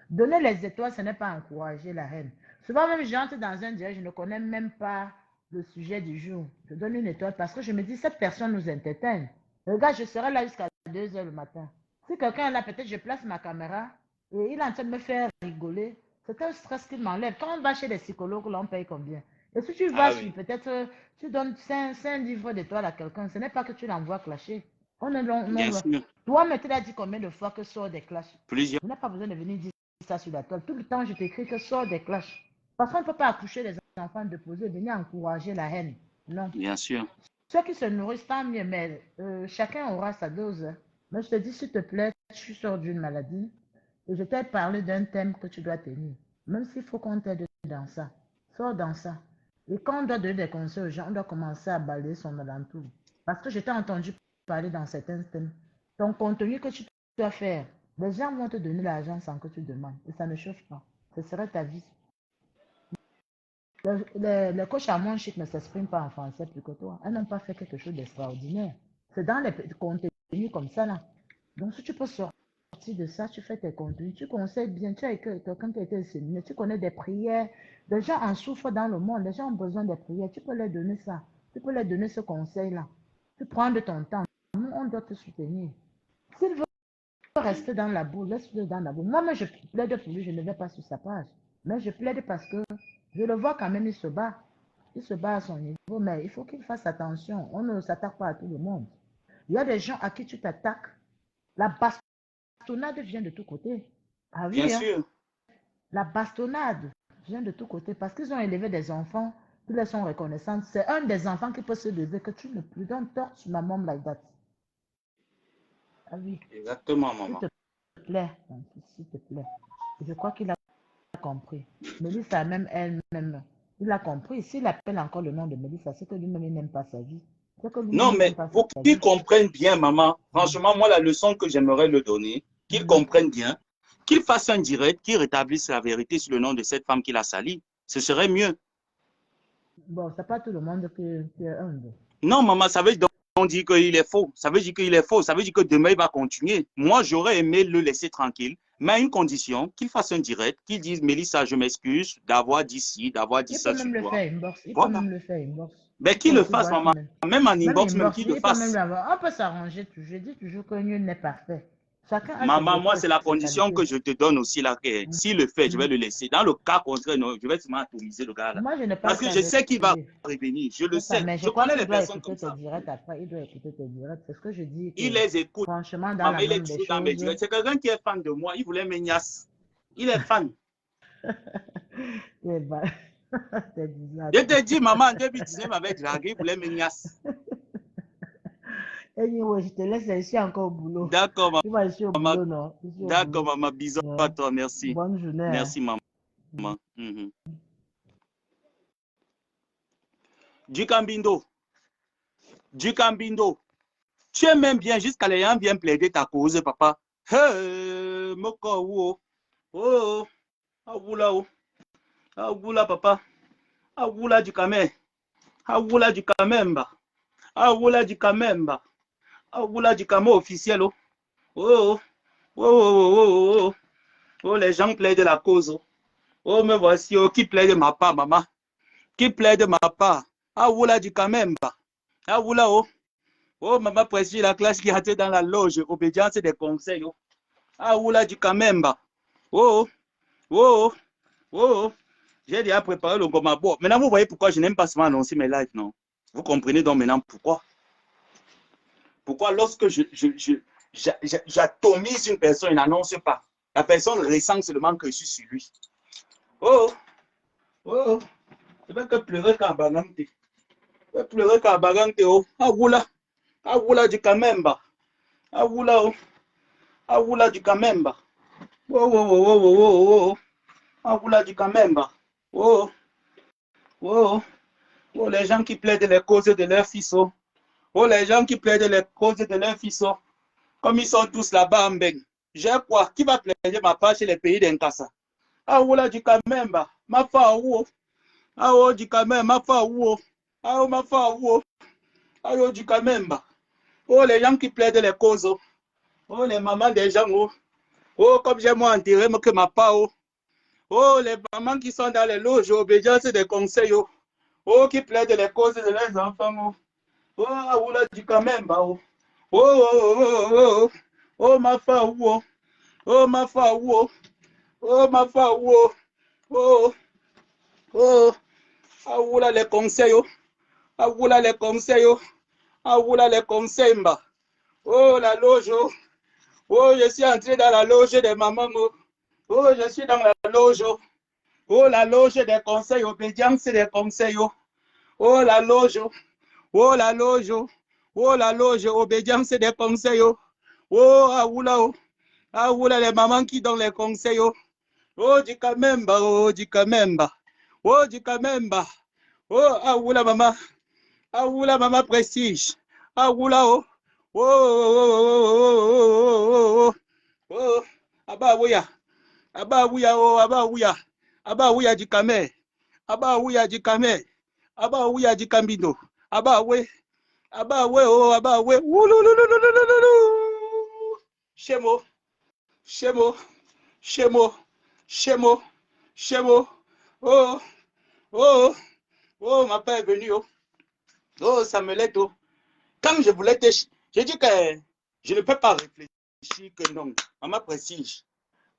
Donner les étoiles, ce n'est pas encourager la haine. Souvent même, j'entre dans un direct, je ne connais même pas le sujet du jour. Je donne une étoile parce que je me dis, cette personne nous entertaine. Regarde, je serai là jusqu'à 2 heures le matin. Si quelqu'un est là, peut-être je place ma caméra et il est en train de me faire rigoler. C'est un stress qu'il m'enlève. Quand on va chez les psychologues, là, on paye combien? Et si tu vas Ah sur, oui. peut-être, tu donnes 5 livres d'étoiles à quelqu'un, ce n'est pas que tu l'envoies clasher. On est long, Bien non, sûr. toi, mais tu l'as dit combien de fois que sort des clashs? Plusieurs. Tu n'as pas besoin de venir dire ça sur la toile. Tout le temps, je t'écris que sort des clashs. Parce qu'on ne peut pas accoucher les enfants de poser, venir encourager la haine. Non. Bien sûr. Ceux qui se nourrissent, tant mieux, mais chacun aura sa dose. Mais je te dis, s'il te plaît, tu sors d'une maladie et je t'ai parlé d'un thème que tu dois tenir. Même s'il faut qu'on t'aide dans ça. Sors dans ça. Et quand on doit donner des conseils aux gens, on doit commencer à balayer son alentour. Parce que je t'ai entendu parler dans certains thèmes. Ton contenu que tu dois faire, les gens vont te donner l'argent sans que tu demandes. Et ça ne chauffe pas. Ce serait ta vie. Les coachs à mon chic ne s'expriment pas en français plus que toi. Elles n'ont pas fait quelque chose d'extraordinaire. C'est dans les contenus comme ça, là. Donc, si tu peux sortir de ça, tu fais tes contenus, tu conseilles bien, tu as quelqu'un qui a été séminaire, tu connais des prières. Les gens en souffrent dans le monde, les gens ont besoin des prières. Tu peux leur donner ça. Tu peux leur donner ce conseil-là. Tu prends de ton temps. Nous, on doit te soutenir. S'il veut rester dans la boue, laisse-le dans la boue. Moi, je plaide pour lui, je ne vais pas sur sa page. Mais je plaide parce que je le vois quand même, il se bat. Il se bat à son niveau, mais il faut qu'il fasse attention. On ne s'attaque pas à tout le monde. Il y a des gens à qui tu t'attaques. La bastonnade vient de tous côtés. Ah Bien oui, hein? sûr. La bastonnade vient de tous côtés parce qu'ils ont élevé des enfants qui leur sont reconnaissants. C'est un des enfants qui peut se lever que tu ne plus don't touch my mom like that. Ah oui, Exactement, s'il maman. te plaît, s'il te plaît. Je crois qu'il a compris. Mélissa, même elle-même, il a compris. S'il appelle encore le nom de Mélissa, c'est que lui-même, il n'aime pas sa vie. C'est que Non, lui-même, il n'aime mais pas pour sa qu'ils vie. comprennent bien, maman, Mm. franchement, moi, la leçon que j'aimerais leur donner, qu'ils Mhm. comprennent bien, qu'ils fassent un direct, qu'ils rétablissent la vérité sur le nom de cette femme qu'il a salie. Ce serait mieux. Bon, c'est pas tout le monde qui est humble. Non, maman, ça veut donc dire qu'il est faux. Ça veut dire qu'il est faux. Ça veut dire que demain, il va continuer. Moi, j'aurais aimé le laisser tranquille, mais à une condition, qu'il fasse un direct, qu'il dise, Mélissa, je m'excuse d'avoir dit ci, d'avoir dit Il peut ça sur même le toi. faire inbox. Il peut Voilà. même le faire inbox. Ben, Il peut qu'il le aussi fasse, boîte maman. mail. Même en Même inbox, même inbox, qu'il le il peut même fasse. l'avoir. On peut s'arranger. Je dis toujours que nul n'est parfait. Chacun a ses Maman, défauts moi, et c'est la ses condition qualités. que je te donne aussi là. S'il le fait, je vais Mhm. le laisser. Dans le cas contraire, non, je vais seulement atomiser le gars là. Moi, je ne Parce parle que je qu'avec sais qu'il va lui. revenir. Je le C'est ça. sais. Mais je Je crois connais qu'il les doit personnes écouter comme tes ça. directs après. Il doit écouter tes directs. C'est ce que je dis Il que, les écoute. franchement, dans Maman, la il est moindre des toujours dans mes choses, directs. C'est quelqu'un qui est fan de moi. Il voulait m'ignace. Il est fan. eh ben, c'est bizarre. Je te dis, maman, en 2019, avec Dragué, il voulait m'ignace. Anyway, je te laisse, je suis encore au boulot. D'accord, Moi, je suis au maman. boulot, non? Je suis au D'accord, boulot. maman. Bisous Ouais. à toi. Merci. Bonne journée. Merci, maman. Mm. Mhm. Du Cambindo. Du Cambindo. Tu es même bien jusqu'à les gens viennent plaider ta cause, papa. Moko, oh, oh, Aoula, oh, Aoula, papa. Aoula du Kamé. Aoula du Kamemba. Aoula du Kamemba. Aoula du Kamo officiel, oh. Oh, oh, oh, oh, oh, oh, les gens plaident la cause. Oh, me voici, oh, qui plaide ma part, maman. Qui plaide ma part. Aoula du Kamemba. Aoula, oh. Oh, maman précise la classe qui a été dans la loge, obédience des conseils. Oh. Aoula du Kamemba. Oh, oh, oh, oh. J'ai déjà préparé le gomabo. Maintenant, vous voyez pourquoi je n'aime pas souvent annoncer mes lives, non? Vous comprenez donc maintenant pourquoi? Pourquoi lorsque j'atomise une personne, il n'annonce pas. La personne ressent seulement que je suis sur lui. Oh, oh, je vais que pleurer quand bagante. Je vais pleurer quand bagante. Oh, Aoula du Kamemba. Aoula, oh. Aoula du Kamemba. Oh, oh, oh, oh, oh, oh, oh. Aoula du Kamemba. Oh, oh, oh, les gens qui plaident les causes de leurs fils. Oh, oh, les gens qui plaident les causes de leurs fils. Oh. Comme ils sont tous là-bas en Beng. J'ai quoi? Qui va plaider ma part chez les pays d'Enkasa? Aoula du Kamemba. Ma fa ou. Aoula du Kamemba. Ma fa ou. Aoula ma fa ou. Aoula du Kamemba. Oh, les gens qui plaident les causes. Oh, les mamans des gens. Oh, oh comme j'ai moi enterré que ma part. Oh. Oh, les mamans qui sont dans les loges, obédience des conseils. Oh, oh qui plaident les causes de leurs enfants. Oh, Aoula du Kamemba. Oh, oh, oh, oh, oh, oh, oh, ma fa ou. Oh, ma fa ou. Oh, ma fa ou. Oh, oh, Aoula les conseils. Oh, Aoula les conseils. Oh, Aoula les conseils. Oh, la loge. Oh, oh, je suis entré dans la loge des mamans. Oh, oh je suis dans la loge. Oh, la loge des conseils, obédience des conseils. Oh, la loge. Oh, la loge. Oh, la loge, obédience des conseils. Oh, Aoula. Aoula, les mamans qui donnent les conseils. Oh, du Kamemba. Oh, du Kamemba. Oh, du Kamemba. Oh, Aoula, maman. Aoula, maman prestige. Aoula, oh. Oh, oh, oh, oh, oh, oh, oh, oh. Aba, ouya. Aba, ouya, oh, aba, ouya. Aba, ouya, du Kamé. Aba, ouya, du Kamé. Aba, ouya, du Cambindo. Aba, oué. Aba, oué, oh, aba, oué. Chemo. Chemo. Chemo. Chemo. Chemo. Oh, oh, oh, ma père est venu. Oh, oh ça me l'aide. Oh. Quand je voulais te... J'ai dit que je ne peux pas réfléchir que non. Maman précise.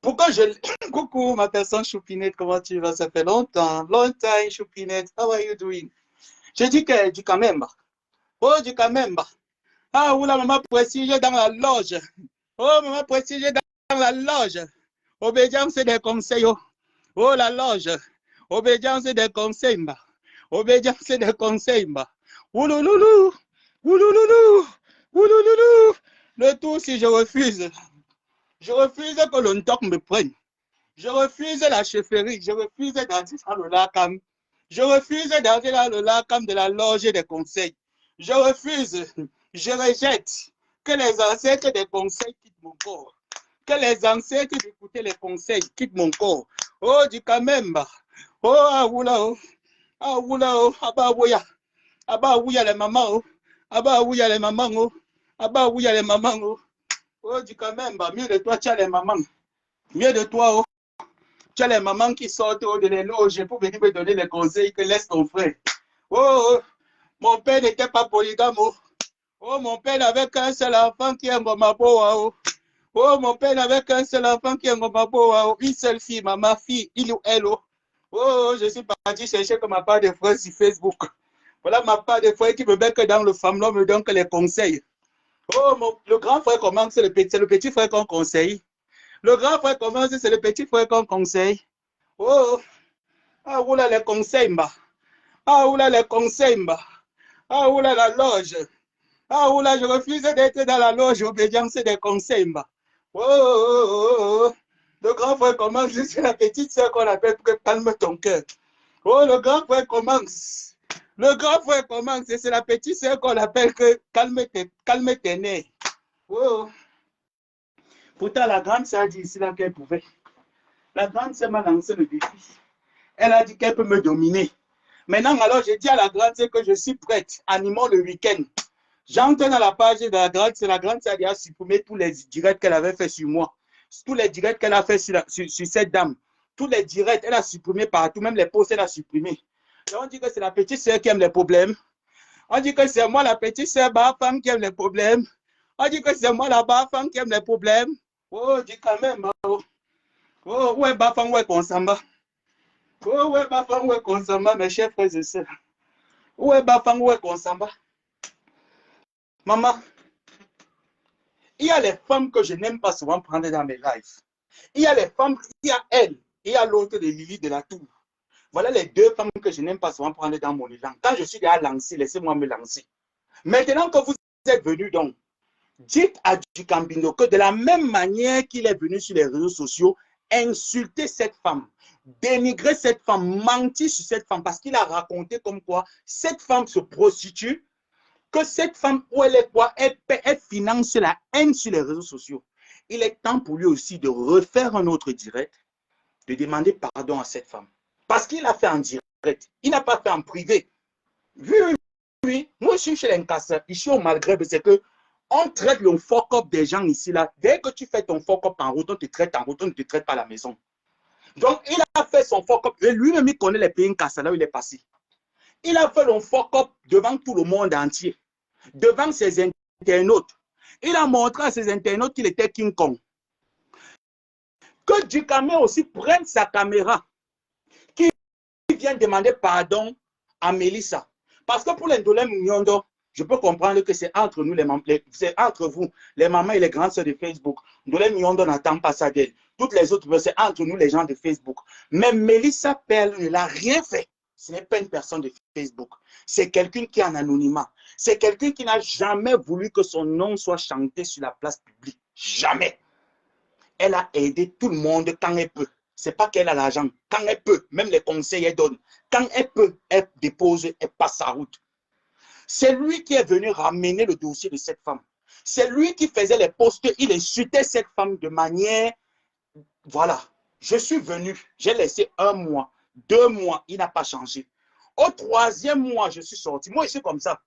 Pourquoi je... Coucou, ma personne Choupinette, comment tu vas? Ça fait longtemps. Long time, Choupinette. How are you doing? J'ai dit que du Kamemba. Oh, du Kamemba. Ah, oula, maman précise dans la loge. Oh, maman précise dans la loge. Obédience des conseils. Oh, la loge. Obédience des conseils. Obédience des conseils. Oulouloulou. Oulouloulou. Oulouloulou. Le tout, si je refuse que le NTOC me prenne. Je refuse la chefferie. Je refuse d'entrer dans le lacam. Je refuse d'entrer dans le lacam de la loge des conseils. Je refuse. Je rejette que les ancêtres des conseils quittent mon corps. Que les ancêtres d'écouter les conseils quittent mon corps. Oh, du Kamemba. Oh, Aoula, oh. Aoula, oh. Aba, ouya. Aba, ouya les mamans, oh. Aba, ouya les mamans, oh. Aba, ouya les mamans, oh. Oh, du Kamemba. Mieux de toi, tu as les mamans. Mieux de toi, oh. Tu as les mamans qui sortent de les loges pour venir me donner les conseils que laisse ton frère. Oh, oh. Mon père n'était pas polygame, oh. Oh, mon père n'avait qu'un seul enfant qui est Ngomaboa, oh. Oh, mon père n'avait qu'un seul enfant qui est Ngomaboa, oh. Une seule fille, ma fille, il ou elle, oh. Oh, je suis parti chercher comme ma part de frère sur Facebook. Voilà ma part de frère qui me met que dans le famille, me donne que les conseils. Oh, le grand frère commence, c'est le petit frère qu'on conseille. Le grand frère commence, c'est le petit frère qu'on conseille. Oh, ah, oula, les conseils, bah. Ah, oula, les conseils, bah. Ah, oula, la loge. Ah, ou là, je refuse d'être dans la loge obédience des conseils. Oh, oh, oh, oh. Le grand frère commence, je suis la petite soeur qu'on appelle pour que calme ton cœur. Oh, le grand frère commence. Le grand frère commence et c'est la petite soeur qu'on appelle que calme tes nerfs. Oh. Pourtant, la grande sœur a dit ici là qu'elle pouvait. La grande sœur m'a lancé le défi. Elle a dit qu'elle peut me dominer. Maintenant, alors, j'ai dit à la grande sœur que je suis prête. Animons le week-end. J'entre dans la page de la grande sœur. La grande sœur a supprimé tous les directs qu'elle avait fait sur moi. Tous les directs qu'elle a fait sur cette dame. Tous les directs, elle a supprimé partout. Même les posts, elle a supprimé. Et on dit que c'est la petite sœur qui aime les problèmes. On dit que c'est moi, la petite sœur femme qui aime les problèmes. On dit que c'est moi, la femme qui aime les problèmes. Oh, dis quand même. Oh, ouais, Bafang, ouais, Konsamba. Oh, ouais, Bafang, ouais, Konsamba, mes chers frères et sœurs. Ouais, Bafang, ouais, Konsamba. Maman, il y a les femmes que je n'aime pas souvent prendre dans mes lives. Il y a les femmes, il y a elle, et il y a l'autre de Lily de la Tour. Voilà les deux femmes que je n'aime pas souvent prendre dans mon élan. Quand je suis déjà lancé, laissez-moi me lancer. Maintenant que vous êtes venus donc, dites à Djikambino que de la même manière qu'il est venu sur les réseaux sociaux, insulter cette femme, dénigrer cette femme, mentir sur cette femme, parce qu'il a raconté comme quoi cette femme se prostitue, que cette femme, où elle est quoi, elle finance la haine sur les réseaux sociaux. Il est temps pour lui aussi de refaire un autre direct, de demander pardon à cette femme. Parce qu'il a fait en direct, il n'a pas fait en privé. Oui, moi je suis chez l'Incassa, ici au Maghreb, c'est que on traite le fuck-up des gens ici là. Dès que tu fais ton fuck-up en route, on te traite en route, on ne te traite pas à la maison. Donc il a fait son fuck-up, et lui-même il connaît les pays Nkassa là où il est passé. Il a fait le fuck-up devant tout le monde entier, devant ses internautes. Il a montré à ses internautes qu'il était King Kong. Que Djikame aussi prenne sa caméra, qui vient demander pardon à Mélissa. Parce que pour l'Indolem Nyondo, je peux comprendre que c'est entre nous, c'est entre vous, les mamans et les grandes sœurs de Facebook. Ndolem Nyondo n'attend pas ça d'elle. Toutes les autres, c'est entre nous, les gens de Facebook. Mais Mélissa Perle ne l'a rien fait. Ce n'est pas une personne de Facebook. C'est quelqu'un qui est en anonymat. C'est quelqu'un qui n'a jamais voulu que son nom soit chanté sur la place publique. Jamais. Elle a aidé tout le monde quand elle peut. Ce n'est pas qu'elle a l'argent. Quand elle peut, même les conseils, elle donne. Quand elle peut, elle dépose, elle passe sa route. C'est lui qui est venu ramener le dossier de cette femme. C'est lui qui faisait les posts. Il insultait cette femme de manière... Voilà. Je suis venu. J'ai laissé 1 mois, 2 mois. Il n'a pas changé. Au 3e mois, je suis sorti. Moi, je suis comme ça.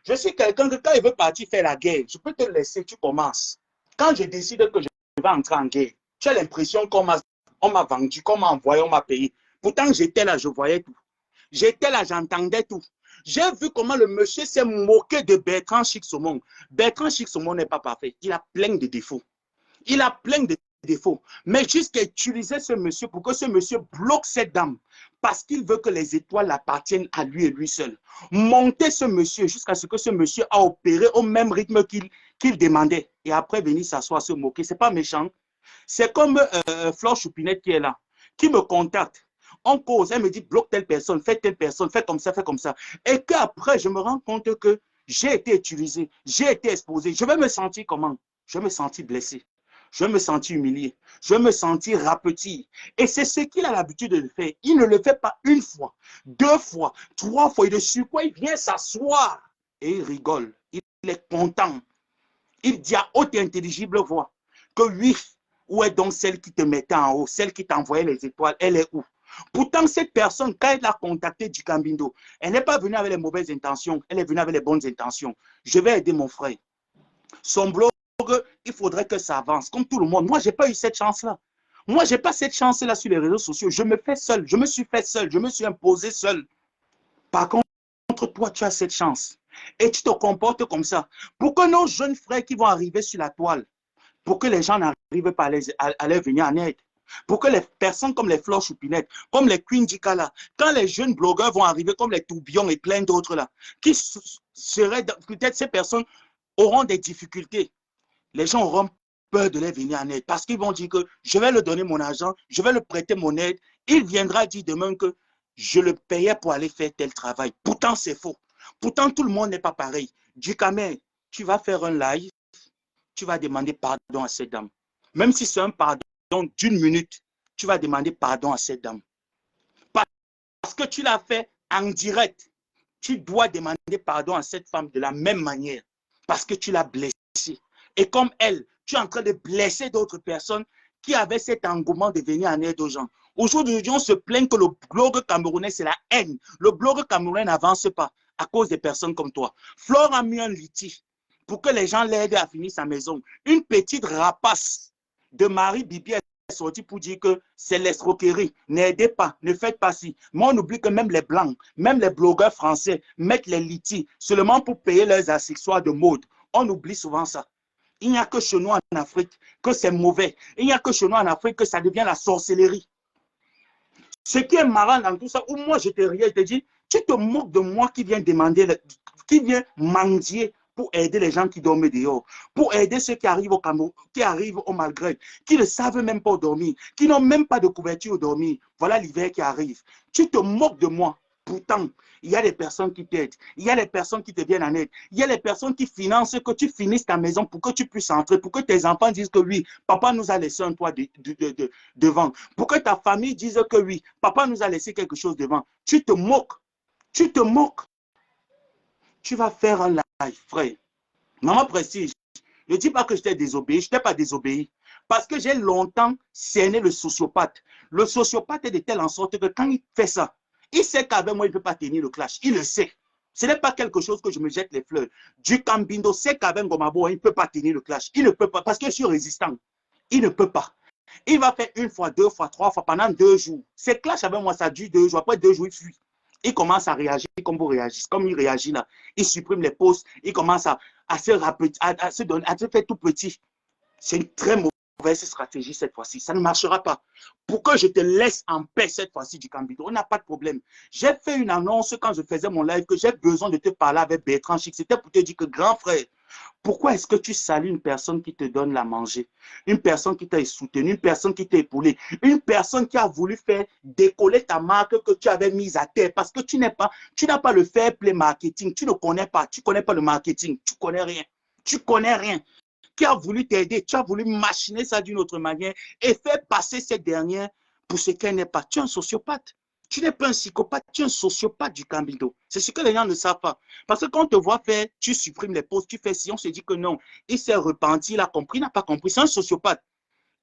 Je suis quelqu'un que quand il veut partir faire la guerre, je peux te laisser, tu commences. Quand je décide que je vais entrer en guerre, tu as l'impression qu'on m'a vendu, qu'on m'a envoyé, on m'a payé. Pourtant, j'étais là, je voyais tout. J'étais là, j'entendais tout. J'ai vu comment le monsieur s'est moqué de Bertrand Chicks-Omon. Bertrand Chicks-Omon n'est pas parfait. Il a plein de défauts. Il a plein de défauts. Mais jusqu'à utiliser ce monsieur pour que ce monsieur bloque cette dame. Parce qu'il veut que les étoiles appartiennent à lui et lui seul. Monter ce monsieur jusqu'à ce que ce monsieur a opéré au même rythme qu'il demandait. Et après venir s'asseoir, se moquer. Ce n'est pas méchant. C'est comme Flore Choupinette qui est là, qui me contacte. On cause, elle me dit bloque telle personne, fais comme ça, fais comme ça. Et qu'après, je me rends compte que j'ai été utilisé, j'ai été exposé. Je vais me sentir comment? Je vais me sentir blessé. Je vais me sentir humilié. Je vais me sentir rapetit. Et c'est ce qu'il a l'habitude de faire. Il ne le fait pas 1 fois, 2 fois, 3 fois. Et dessus quoi, il vient s'asseoir et il rigole. Il est content. Il dit à haute et intelligible voix que oui, où est donc celle qui te mettait en haut, celle qui t'envoyait les étoiles, elle est où? Pourtant, cette personne, quand elle a contacté Djikambindo, elle n'est pas venue avec les mauvaises intentions, elle est venue avec les bonnes intentions. Je vais aider mon frère. Son blog, il faudrait que ça avance, comme tout le monde. Moi, je n'ai pas eu cette chance-là. Moi, je n'ai pas cette chance-là sur les réseaux sociaux. Je me fais seul, je me suis fait seul, je me suis imposé seul. Par contre, toi, tu as cette chance. Et tu te comportes comme ça. Pour que nos jeunes frères qui vont arriver sur la toile, pour que les gens n'arrivent pas à leur venir en aide. Pour que les personnes comme les Flore Choupinette, comme les Queen Dikala, quand les jeunes blogueurs vont arriver comme les Tourbillon et plein d'autres là, qui seraient, peut-être ces personnes auront des difficultés. Les gens auront peur de les venir en aide parce qu'ils vont dire que je vais leur donner mon argent, je vais leur prêter mon aide. Il viendra dire demain que je le payais pour aller faire tel travail. Pourtant, c'est faux. Pourtant, tout le monde n'est pas pareil. Djikame, tu vas faire un live, tu vas demander pardon à cette dame. Même si c'est un pardon d'une minute, tu vas demander pardon à cette dame. Parce que tu l'as fait en direct. Tu dois demander pardon à cette femme de la même manière. Parce que tu l'as blessée. Et comme elle, tu es en train de blesser d'autres personnes qui avaient cet engouement de venir en aide aux gens. Aujourd'hui, on se plaint que le blog camerounais, c'est la haine. Le blog camerounais n'avance pas à cause des personnes comme toi. Flore a mis un litige pour que les gens l'aident à finir sa maison. Une petite rapace de Marie Bibi est sortie pour dire que c'est l'escroquerie. N'aidez pas, ne faites pas ci. Mais on oublie que même les blancs, même les blogueurs français mettent les litiges seulement pour payer leurs accessoires de mode. On oublie souvent ça. Il n'y a que chez nous en Afrique que c'est mauvais. Il n'y a que chez nous en Afrique que ça devient la sorcellerie. Ce qui est marrant dans tout ça, où moi je te riais, je te dis, tu te moques de moi qui viens demander, qui vient mendier pour aider les gens qui dorment dehors, pour aider ceux qui arrivent au Cameroun, qui arrivent au Maghreb, qui ne savent même pas dormir, qui n'ont même pas de couverture au dormir. Voilà l'hiver qui arrive. Tu te moques de moi. Pourtant, il y a des personnes qui t'aident, il y a des personnes qui te viennent en aide, il y a des personnes qui financent que tu finisses ta maison pour que tu puisses entrer, pour que tes enfants disent que oui, papa nous a laissé un toit devant, pour que ta famille dise que oui, papa nous a laissé quelque chose devant. Tu te moques, tu te moques. Tu vas faire un live, frère. Maman Prestige, ne dis pas que je t'ai désobéi, je ne t'ai pas désobéi. Parce que j'ai longtemps cerné le sociopathe. Le sociopathe est de telle en sorte que quand il fait ça, il sait qu'avec moi, il ne peut pas tenir le clash. Il le sait. Ce n'est pas quelque chose que je me jette les fleurs. Du Cambindo sait qu'avec Gomabo, il ne peut pas tenir le clash. Il ne peut pas, parce que je suis résistant. Il ne peut pas. Il va faire une fois, deux fois, trois fois pendant 2 jours. Ces clashs avec moi, ça dure 2 jours. Après 2 jours, il fuit. Il commence à réagir comme vous réagissez. Comme il réagit là. Il supprime les posts. Il commence à se faire tout petit. C'est une très mauvaise stratégie cette fois-ci. Ça ne marchera pas. Pour que je te laisse en paix cette fois-ci du Cambido, on n'a pas de problème. J'ai fait une annonce quand je faisais mon live que j'ai besoin de te parler avec Bertrand Chic. C'était pour te dire que grand frère, pourquoi est-ce que tu salues une personne qui te donne la manger, une personne qui t'a soutenu, une personne qui t'a épaulé, une personne qui a voulu faire décoller ta marque que tu avais mise à terre parce que tu n'as pas le fair play marketing, tu ne connais pas, tu ne connais pas le marketing, tu ne connais rien, tu connais rien. Qui a voulu t'aider, tu as voulu machiner ça d'une autre manière et faire passer cette dernière pour ce qu'elle n'est pas. Tu es un sociopathe. Tu n'es pas un psychopathe, tu es un sociopathe du Cambido. C'est ce que les gens ne savent pas. Parce que quand on te voit faire, tu supprimes les posts, tu fais si, on se dit que non, il s'est repenti, il a compris, il n'a pas compris. C'est un sociopathe.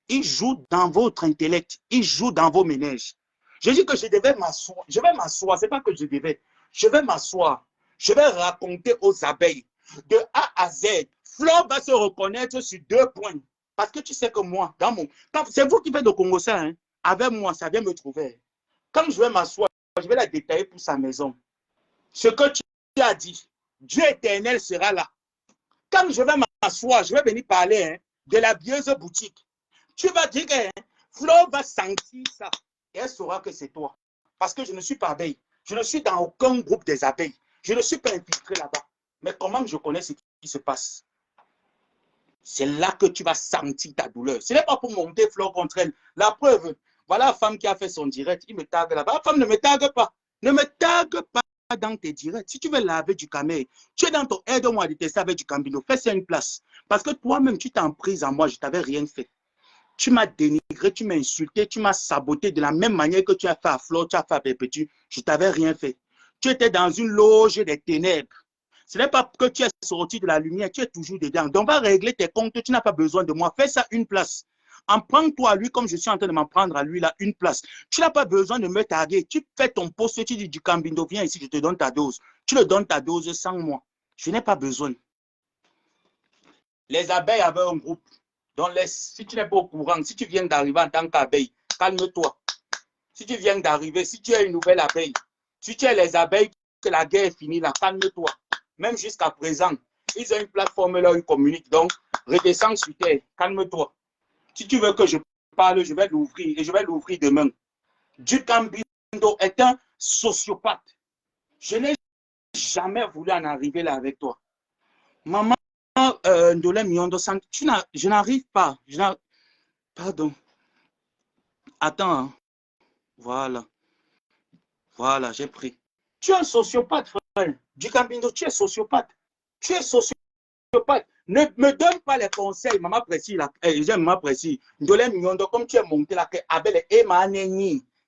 Il joue dans votre intellect, il joue dans vos ménages. Je dis que je devais m'asseoir. Je vais m'asseoir, ce n'est pas que je devais. Je vais m'asseoir. Je vais raconter aux abeilles de A à Z. Flo va se reconnaître sur 2 points. Parce que tu sais que moi, c'est vous qui faites le Congo ça, hein, avec moi, ça vient me trouver. Quand je vais m'asseoir, je vais la détailler pour sa maison. Ce que tu as dit, Dieu éternel sera là. Quand je vais m'asseoir, je vais venir parler hein, de la bieuse boutique. Tu vas dire que hein, Flo va sentir ça. Et elle saura que c'est toi. Parce que je ne suis pas abeille. Je ne suis dans aucun groupe des abeilles. Je ne suis pas infiltré là-bas. Mais comment je connais ce qui se passe? C'est là que tu vas sentir ta douleur. Ce n'est pas pour monter Flo contre elle. La preuve, voilà la femme qui a fait son direct. Il me tague là-bas. La femme ne me tague pas. Ne me tague pas dans tes directs. Si tu veux laver du camé, tu es dans ton aide-moi à détester avec du Cambindo. Fais-ça une place. Parce que toi-même, tu t'es en prise en moi. Je ne t'avais rien fait. Tu m'as dénigré, tu m'as insulté, tu m'as saboté de la même manière que tu as fait à Flo, tu as fait à Perpétue. Je ne t'avais rien fait. Tu étais dans une loge des ténèbres. Ce n'est pas que tu es sorti de la lumière, tu es toujours dedans. Donc, va régler tes comptes, tu n'as pas besoin de moi. Fais ça une place. En prends-toi à lui comme je suis en train de m'en prendre à lui, là, une place. Tu n'as pas besoin de me taguer. Tu fais ton poste, tu dis du Cambindo, viens ici, je te donne ta dose. Tu le donnes ta dose sans moi. Je n'ai pas besoin. Les abeilles avaient un groupe. Donc, si tu n'es pas au courant, si tu viens d'arriver en tant qu'abeille, calme-toi. Si tu viens d'arriver, si tu es une nouvelle abeille, si tu es les abeilles, que la guerre est finie, là, calme-toi. Même jusqu'à présent, ils ont une plateforme là où ils communiquent. Donc, redescends sur terre, calme-toi. Si tu veux que je parle, je vais l'ouvrir et je vais l'ouvrir demain. Du Cambindo est un sociopathe. Je n'ai jamais voulu en arriver là avec toi. Maman, Ndolé Miondo, je n'arrive pas. Pardon. Attends. Hein. Voilà. Voilà, j'ai pris. Tu es un sociopathe, frère. Du Cambindo, tu es sociopathe. Tu es sociopathe. pas, ne me donne pas les conseils, maman précise, j'aime maman précise. Ndolé Mignondo, comme tu es monté là, que Abel et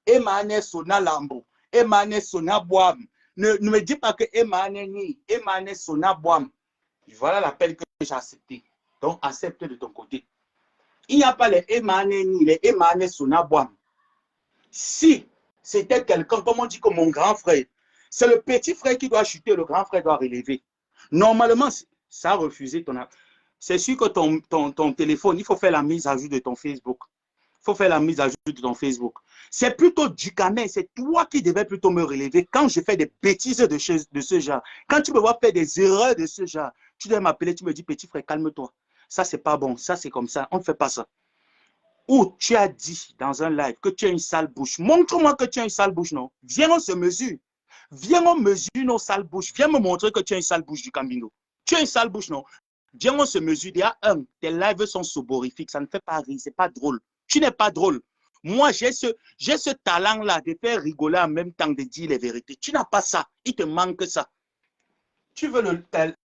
Emane Sona Lambo, Emane Sona Boam. Ne me dis pas que Emane Sona Boam. Voilà l'appel que j'ai accepté. Donc, accepte de ton côté. Il n'y a pas les Emane Sona Boam. Si c'était quelqu'un, comme on dit que mon grand frère, c'est le petit frère qui doit chuter, le grand frère doit relever. Normalement, ça a refusé ton... C'est sûr que ton téléphone, il faut faire la mise à jour de ton Facebook. Il faut faire la mise à jour de ton Facebook. C'est plutôt du canet, c'est toi qui devais plutôt me relever quand je fais des bêtises de ce genre. Quand tu me vois faire des erreurs de ce genre, tu dois m'appeler, tu me dis, petit frère, calme-toi. Ça, c'est pas bon, ça, c'est comme ça, on ne fait pas ça. Ou tu as dit dans un live que tu as une sale bouche. Montre-moi que tu as une sale bouche, non? Viens, on se mesure. Viens, on mesure nos sales bouches. Viens me montrer que tu as une sale bouche du Cambino. Tu as une sale bouche, non? Viens, on se mesure. Il y a tes lives sont soborifiques. Ça ne fait pas rire. C'est pas drôle. Tu n'es pas drôle. Moi, j'ai ce talent-là de faire rigoler en même temps de dire les vérités. Tu n'as pas ça. Il te manque ça. Tu veux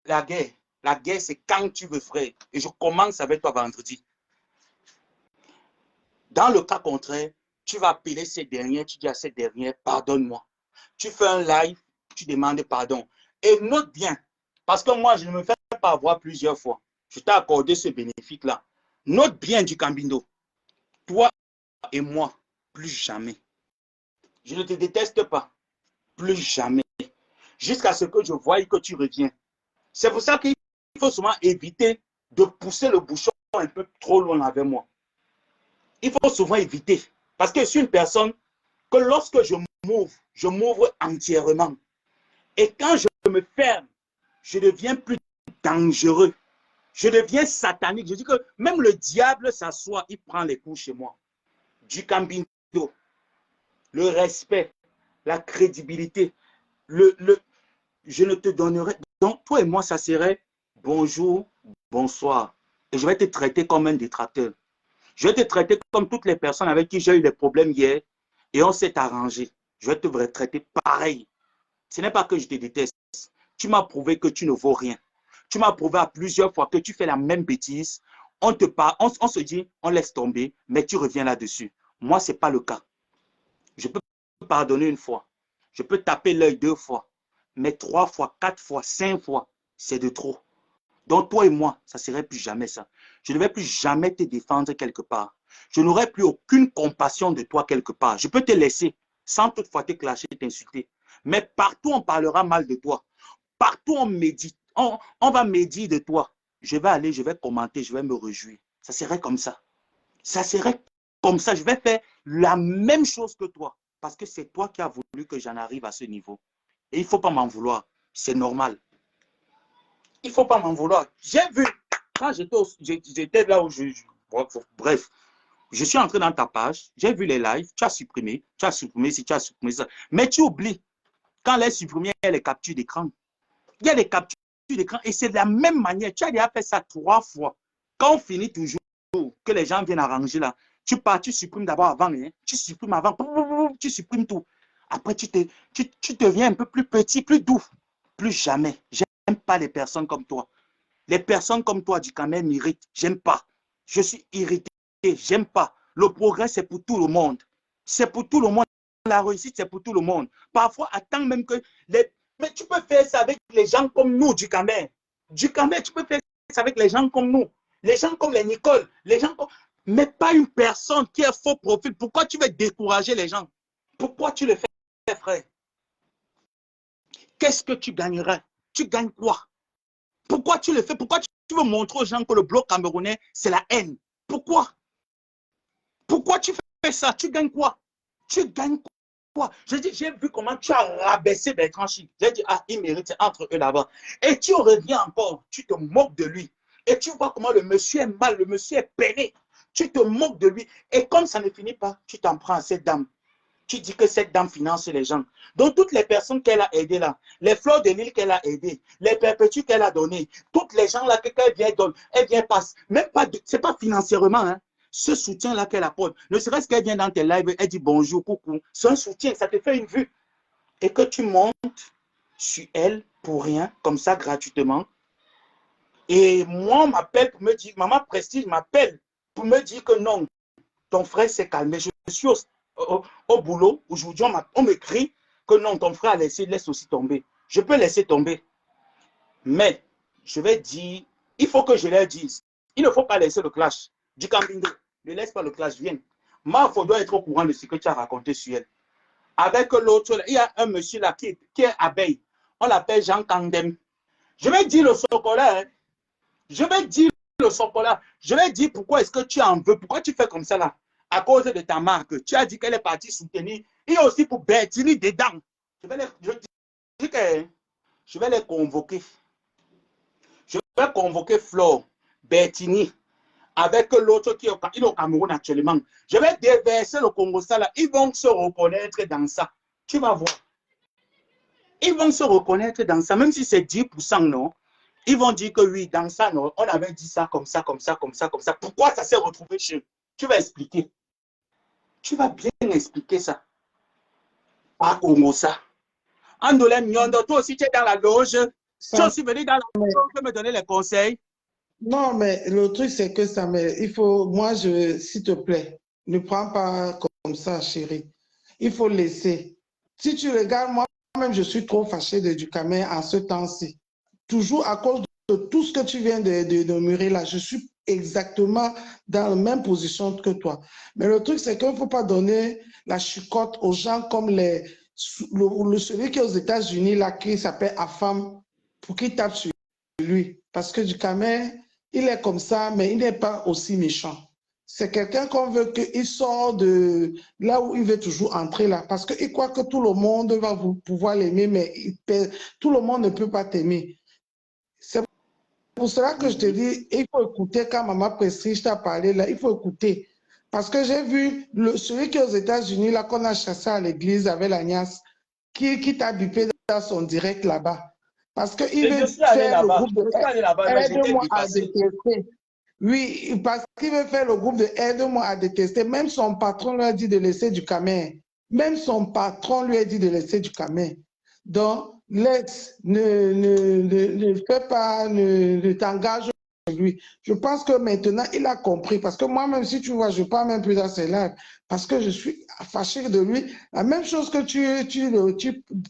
la guerre. La guerre, c'est quand tu veux, frère. Et je commence avec toi vendredi. Dans le cas contraire, tu vas appeler cette dernière, tu dis à cette dernière, pardonne-moi. Tu fais un live, tu demandes pardon. Et note bien, parce que moi, je ne me fais pas avoir plusieurs fois. Je t'ai accordé ce bénéfice-là. Note bien du Cambino. Toi et moi, plus jamais. Je ne te déteste pas. Plus jamais. Jusqu'à ce que je voie que tu reviens. C'est pour ça qu'il faut souvent éviter de pousser le bouchon un peu trop loin avec moi. Il faut souvent éviter. Parce que je suis une personne que lorsque je m'ouvre entièrement. Et quand je me ferme, je deviens plus dangereux. Je deviens satanique. Je dis que même le diable s'assoit, il prend les coups chez moi. Du Cambino, le respect, la crédibilité, je ne te donnerai. Donc, toi et moi, ça serait bonjour, bonsoir. Et je vais te traiter comme un détracteur. Je vais te traiter comme toutes les personnes avec qui j'ai eu des problèmes hier et on s'est arrangé. Je vais te traiter pareil. Ce n'est pas que je te déteste. Tu m'as prouvé que tu ne vaux rien. Tu m'as prouvé à plusieurs fois que tu fais la même bêtise. On se dit, on laisse tomber, mais tu reviens là-dessus. Moi, ce n'est pas le cas. Je peux pardonner une fois. Je peux taper l'œil 2 fois. Mais 3 fois, 4 fois, 5 fois, c'est de trop. Donc, toi et moi, ça ne serait plus jamais ça. Je ne vais plus jamais te défendre quelque part. Je n'aurai plus aucune compassion de toi quelque part. Je peux te laisser sans toutefois te clasher, t'insulter. Mais partout, on parlera mal de toi. Partout, on médite. On va médire de toi. Je vais aller, je vais commenter, je vais me réjouir. Ça serait comme ça. Ça serait comme ça. Je vais faire la même chose que toi. Parce que c'est toi qui as voulu que j'en arrive à ce niveau. Et il ne faut pas m'en vouloir. C'est normal. Il ne faut pas m'en vouloir. J'ai vu, quand j'étais là où bref, je suis entré dans ta page, j'ai vu les lives, tu as supprimé si tu as supprimé ça. Mais tu oublies, quand les supprimés, il y a les captures d'écran. Il y a les captures d'écran et c'est de la même manière. Tu as déjà fait ça 3 fois. Quand on finit toujours, que les gens viennent arranger là, tu pars, tu supprimes d'abord avant, hein, tu supprimes avant, tu supprimes tout. Après, tu deviens un peu plus petit, plus doux. Plus jamais. J'aime pas les personnes comme toi. Les personnes comme toi, du Cameroun, m'irritent. J'aime pas. Je suis irrité. J'aime pas. Le progrès, c'est pour tout le monde. C'est pour tout le monde. La réussite, c'est pour tout le monde. Parfois, attends même que les... Mais tu peux faire ça avec les gens comme nous, du Cameroun. Du Cameroun, tu peux faire ça avec les gens comme nous. Les gens comme les Nicole. Les gens comme... Mais pas une personne qui est faux profil. Pourquoi tu veux décourager les gens? Pourquoi tu le fais, frère? Qu'est-ce que tu gagnerais? Tu gagnes quoi? Pourquoi tu le fais? Pourquoi tu veux montrer aux gens que le bloc camerounais, c'est la haine? Pourquoi? Pourquoi tu fais ça? Tu gagnes quoi? Tu gagnes quoi? J'ai vu comment tu as rabaissé Bertrand Chic. J'ai dit, ah, il mérite entre eux là-bas. Et tu reviens encore, tu te moques de lui. Et tu vois comment le monsieur est mal, le monsieur est peiné. Tu te moques de lui. Et comme ça ne finit pas, tu t'en prends à cette dame. Tu dis que cette dame finance les gens. Donc, toutes les personnes qu'elle a aidées là, les fleurs de l'île qu'elle a aidées, les perpétues qu'elle a données, toutes les gens là qu'elle vient donner, elle vient passer. Même pas, c'est pas financièrement, hein. Ce soutien-là qu'elle apporte, ne serait-ce qu'elle vient dans tes lives, elle dit bonjour, coucou. C'est un soutien, ça te fait une vue. Et que tu montes sur elle pour rien, comme ça, gratuitement. Et moi, on m'appelle pour me dire, maman Prestige m'appelle pour me dire que non, ton frère s'est calmé. Je suis au boulot. Aujourd'hui, on m'écrit que non, ton frère a laissé, laisse aussi tomber. Je peux laisser tomber. Mais, je vais dire, il faut que je leur dise. Il ne faut pas laisser le clash. Du Cambindo, ne laisse pas le clash, viens. Marfo doit être au courant de ce que tu as raconté sur elle. Avec l'autre, il y a un monsieur là qui est abeille. On l'appelle Jean Kandem. Je vais dire le chocolat. Hein. Je vais dire le chocolat. Je vais dire pourquoi est-ce que tu en veux. Pourquoi tu fais comme ça là. À cause de ta marque. Tu as dit qu'elle est partie soutenir. Et aussi pour Bertini dedans. Je vais les convoquer. Je vais convoquer Flore, Bertini, avec l'autre qui est au Cameroun actuellement. Je vais déverser le Congo ça là. Ils vont se reconnaître dans ça. Tu vas voir. Ils vont se reconnaître dans ça, même si c'est 10%, non. Ils vont dire que oui, dans ça, non, on avait dit ça, comme ça, comme ça, comme ça, comme ça. Pourquoi ça s'est retrouvé chez eux? Tu vas expliquer. Tu vas bien expliquer ça. Pas Congo ça. Andolem Nyondo, toi aussi, tu es dans la loge. Tu es aussi venu dans la loge pour me donner les conseils. Non, mais le truc, c'est que ça me... Il faut... Moi, s'il te plaît, ne prends pas comme ça, chérie. Il faut laisser. Si tu regardes, moi-même, je suis trop fâchée de Ducamel en ce temps-ci. Toujours à cause de tout ce que tu viens de mûrir là. Je suis exactement dans la même position que toi. Mais le truc, c'est qu'il ne faut pas donner la chicotte aux gens comme celui qui est aux États-Unis, là, qui s'appelle Afam, pour qu'il tape sur lui. Parce que Ducamel, il est comme ça, mais il n'est pas aussi méchant. C'est quelqu'un qu'on veut qu'il sorte de là où il veut toujours entrer là. Parce qu'il croit que tout le monde va pouvoir l'aimer, mais tout le monde ne peut pas t'aimer. C'est pour cela que je te dis, il faut écouter quand Maman Prestige t'a parlé là, il faut écouter. Parce que j'ai vu celui qui est aux États-Unis, là, qu'on a chassé à l'église avec l'agnace, qui t'a bipé dans son direct là-bas. Parce qu'il veut faire le groupe de Aide-moi à détester. Oui, parce qu'il veut faire le groupe de Aide-moi à détester. Même son patron lui a dit de laisser Ducamel. Même son patron lui a dit de laisser Ducamel. Donc, laisse, ne fais pas, ne t'engage avec lui. Je pense que maintenant, il a compris. Parce que moi-même, si tu vois, je ne parle même plus dans ses lives. Parce que je suis fâché de lui. La même chose que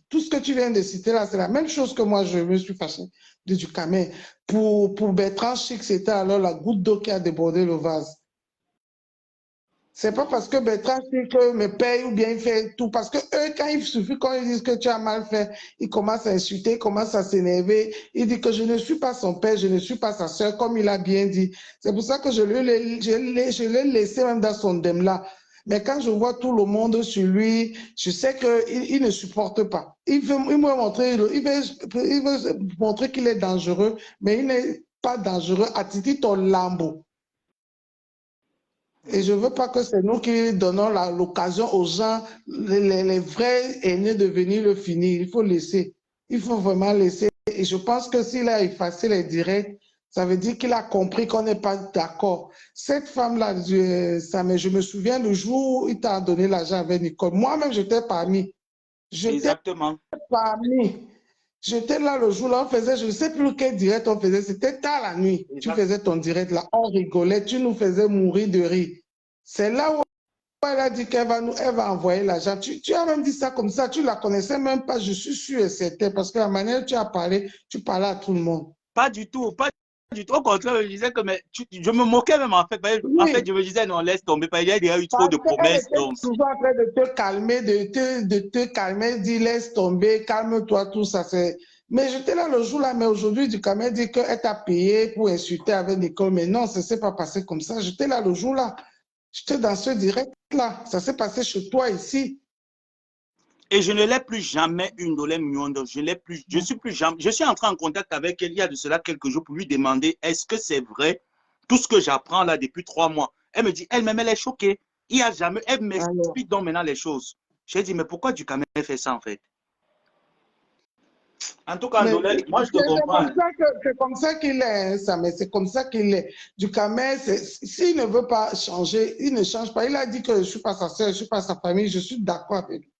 tout ce que tu viens de citer là, c'est la même chose que moi, je me suis fâché de Ducamel. Pour Bertrand Chic, c'était alors la goutte d'eau qui a débordé le vase. C'est pas parce que Bertrand Chic me paye ou bien il fait tout. Parce que eux, quand il suffit, quand ils disent que tu as mal fait, ils commencent à insulter, ils commencent à s'énerver. Il dit que je ne suis pas son père, je ne suis pas sa soeur, comme il a bien dit. C'est pour ça que je l'ai laissé même dans son dème là. Mais quand je vois tout le monde sur lui, je sais qu'il ne supporte pas. Il veut montrer qu'il est dangereux, mais il n'est pas dangereux. À Titi ton lambeau. Et je ne veux pas que c'est nous qui donnons l'occasion aux gens, les vrais aînés de venir le finir. Il faut laisser. Il faut vraiment laisser. Et je pense que s'il a effacé les directs, ça veut dire qu'il a compris qu'on n'est pas d'accord. Cette femme-là, je me souviens du jour où il t'a donné l'argent avec Nicole. Moi-même, j'étais parmi. Exactement. Parmi. J'étais là le jour-là, on faisait, je ne sais plus quel direct on faisait, c'était tard la nuit. Exact. Tu faisais ton direct là, on rigolait, tu nous faisais mourir de rire. C'est là où elle a dit qu'elle va envoyer l'argent. Tu as même dit ça comme ça, tu ne la connaissais même pas, je suis sûr et certain, parce que la manière dont tu as parlé, tu parlais à tout le monde. Pas du tout, pas du tout. Au contraire, je disais que je me moquais même en fait. Oui. En fait, je me disais non, laisse tomber, il y a déjà eu trop de promesses. Elle était toujours en train de te calmer, de te calmer, dit laisse tomber, calme-toi, tout ça. Mais j'étais là le jour là, mais aujourd'hui, Ducamel dit qu'elle t'a payé pour insulter avec Nicole. Mais non, ça ne s'est pas passé comme ça. J'étais là le jour là. J'étais dans ce direct là. Ça s'est passé chez toi ici. Et je ne l'ai plus jamais une Dolem Nyondo. Je suis entré en contact avec elle il y a de cela quelques jours pour lui demander est-ce que c'est vrai tout ce que j'apprends là depuis 3 mois. Elle me dit elle-même elle est choquée. Il y a jamais. Elle m'explique donc maintenant les choses. J'ai dit mais pourquoi Ducamel fait ça en fait? En tout cas, Dolem, moi je te comprends. C'est comme ça qu'il est, ça, mais c'est comme ça qu'il est. Ducamel, s'il ne veut pas changer, il ne change pas. Il a dit que je ne suis pas sa soeur, je ne suis pas sa famille, je suis d'accord avec lui.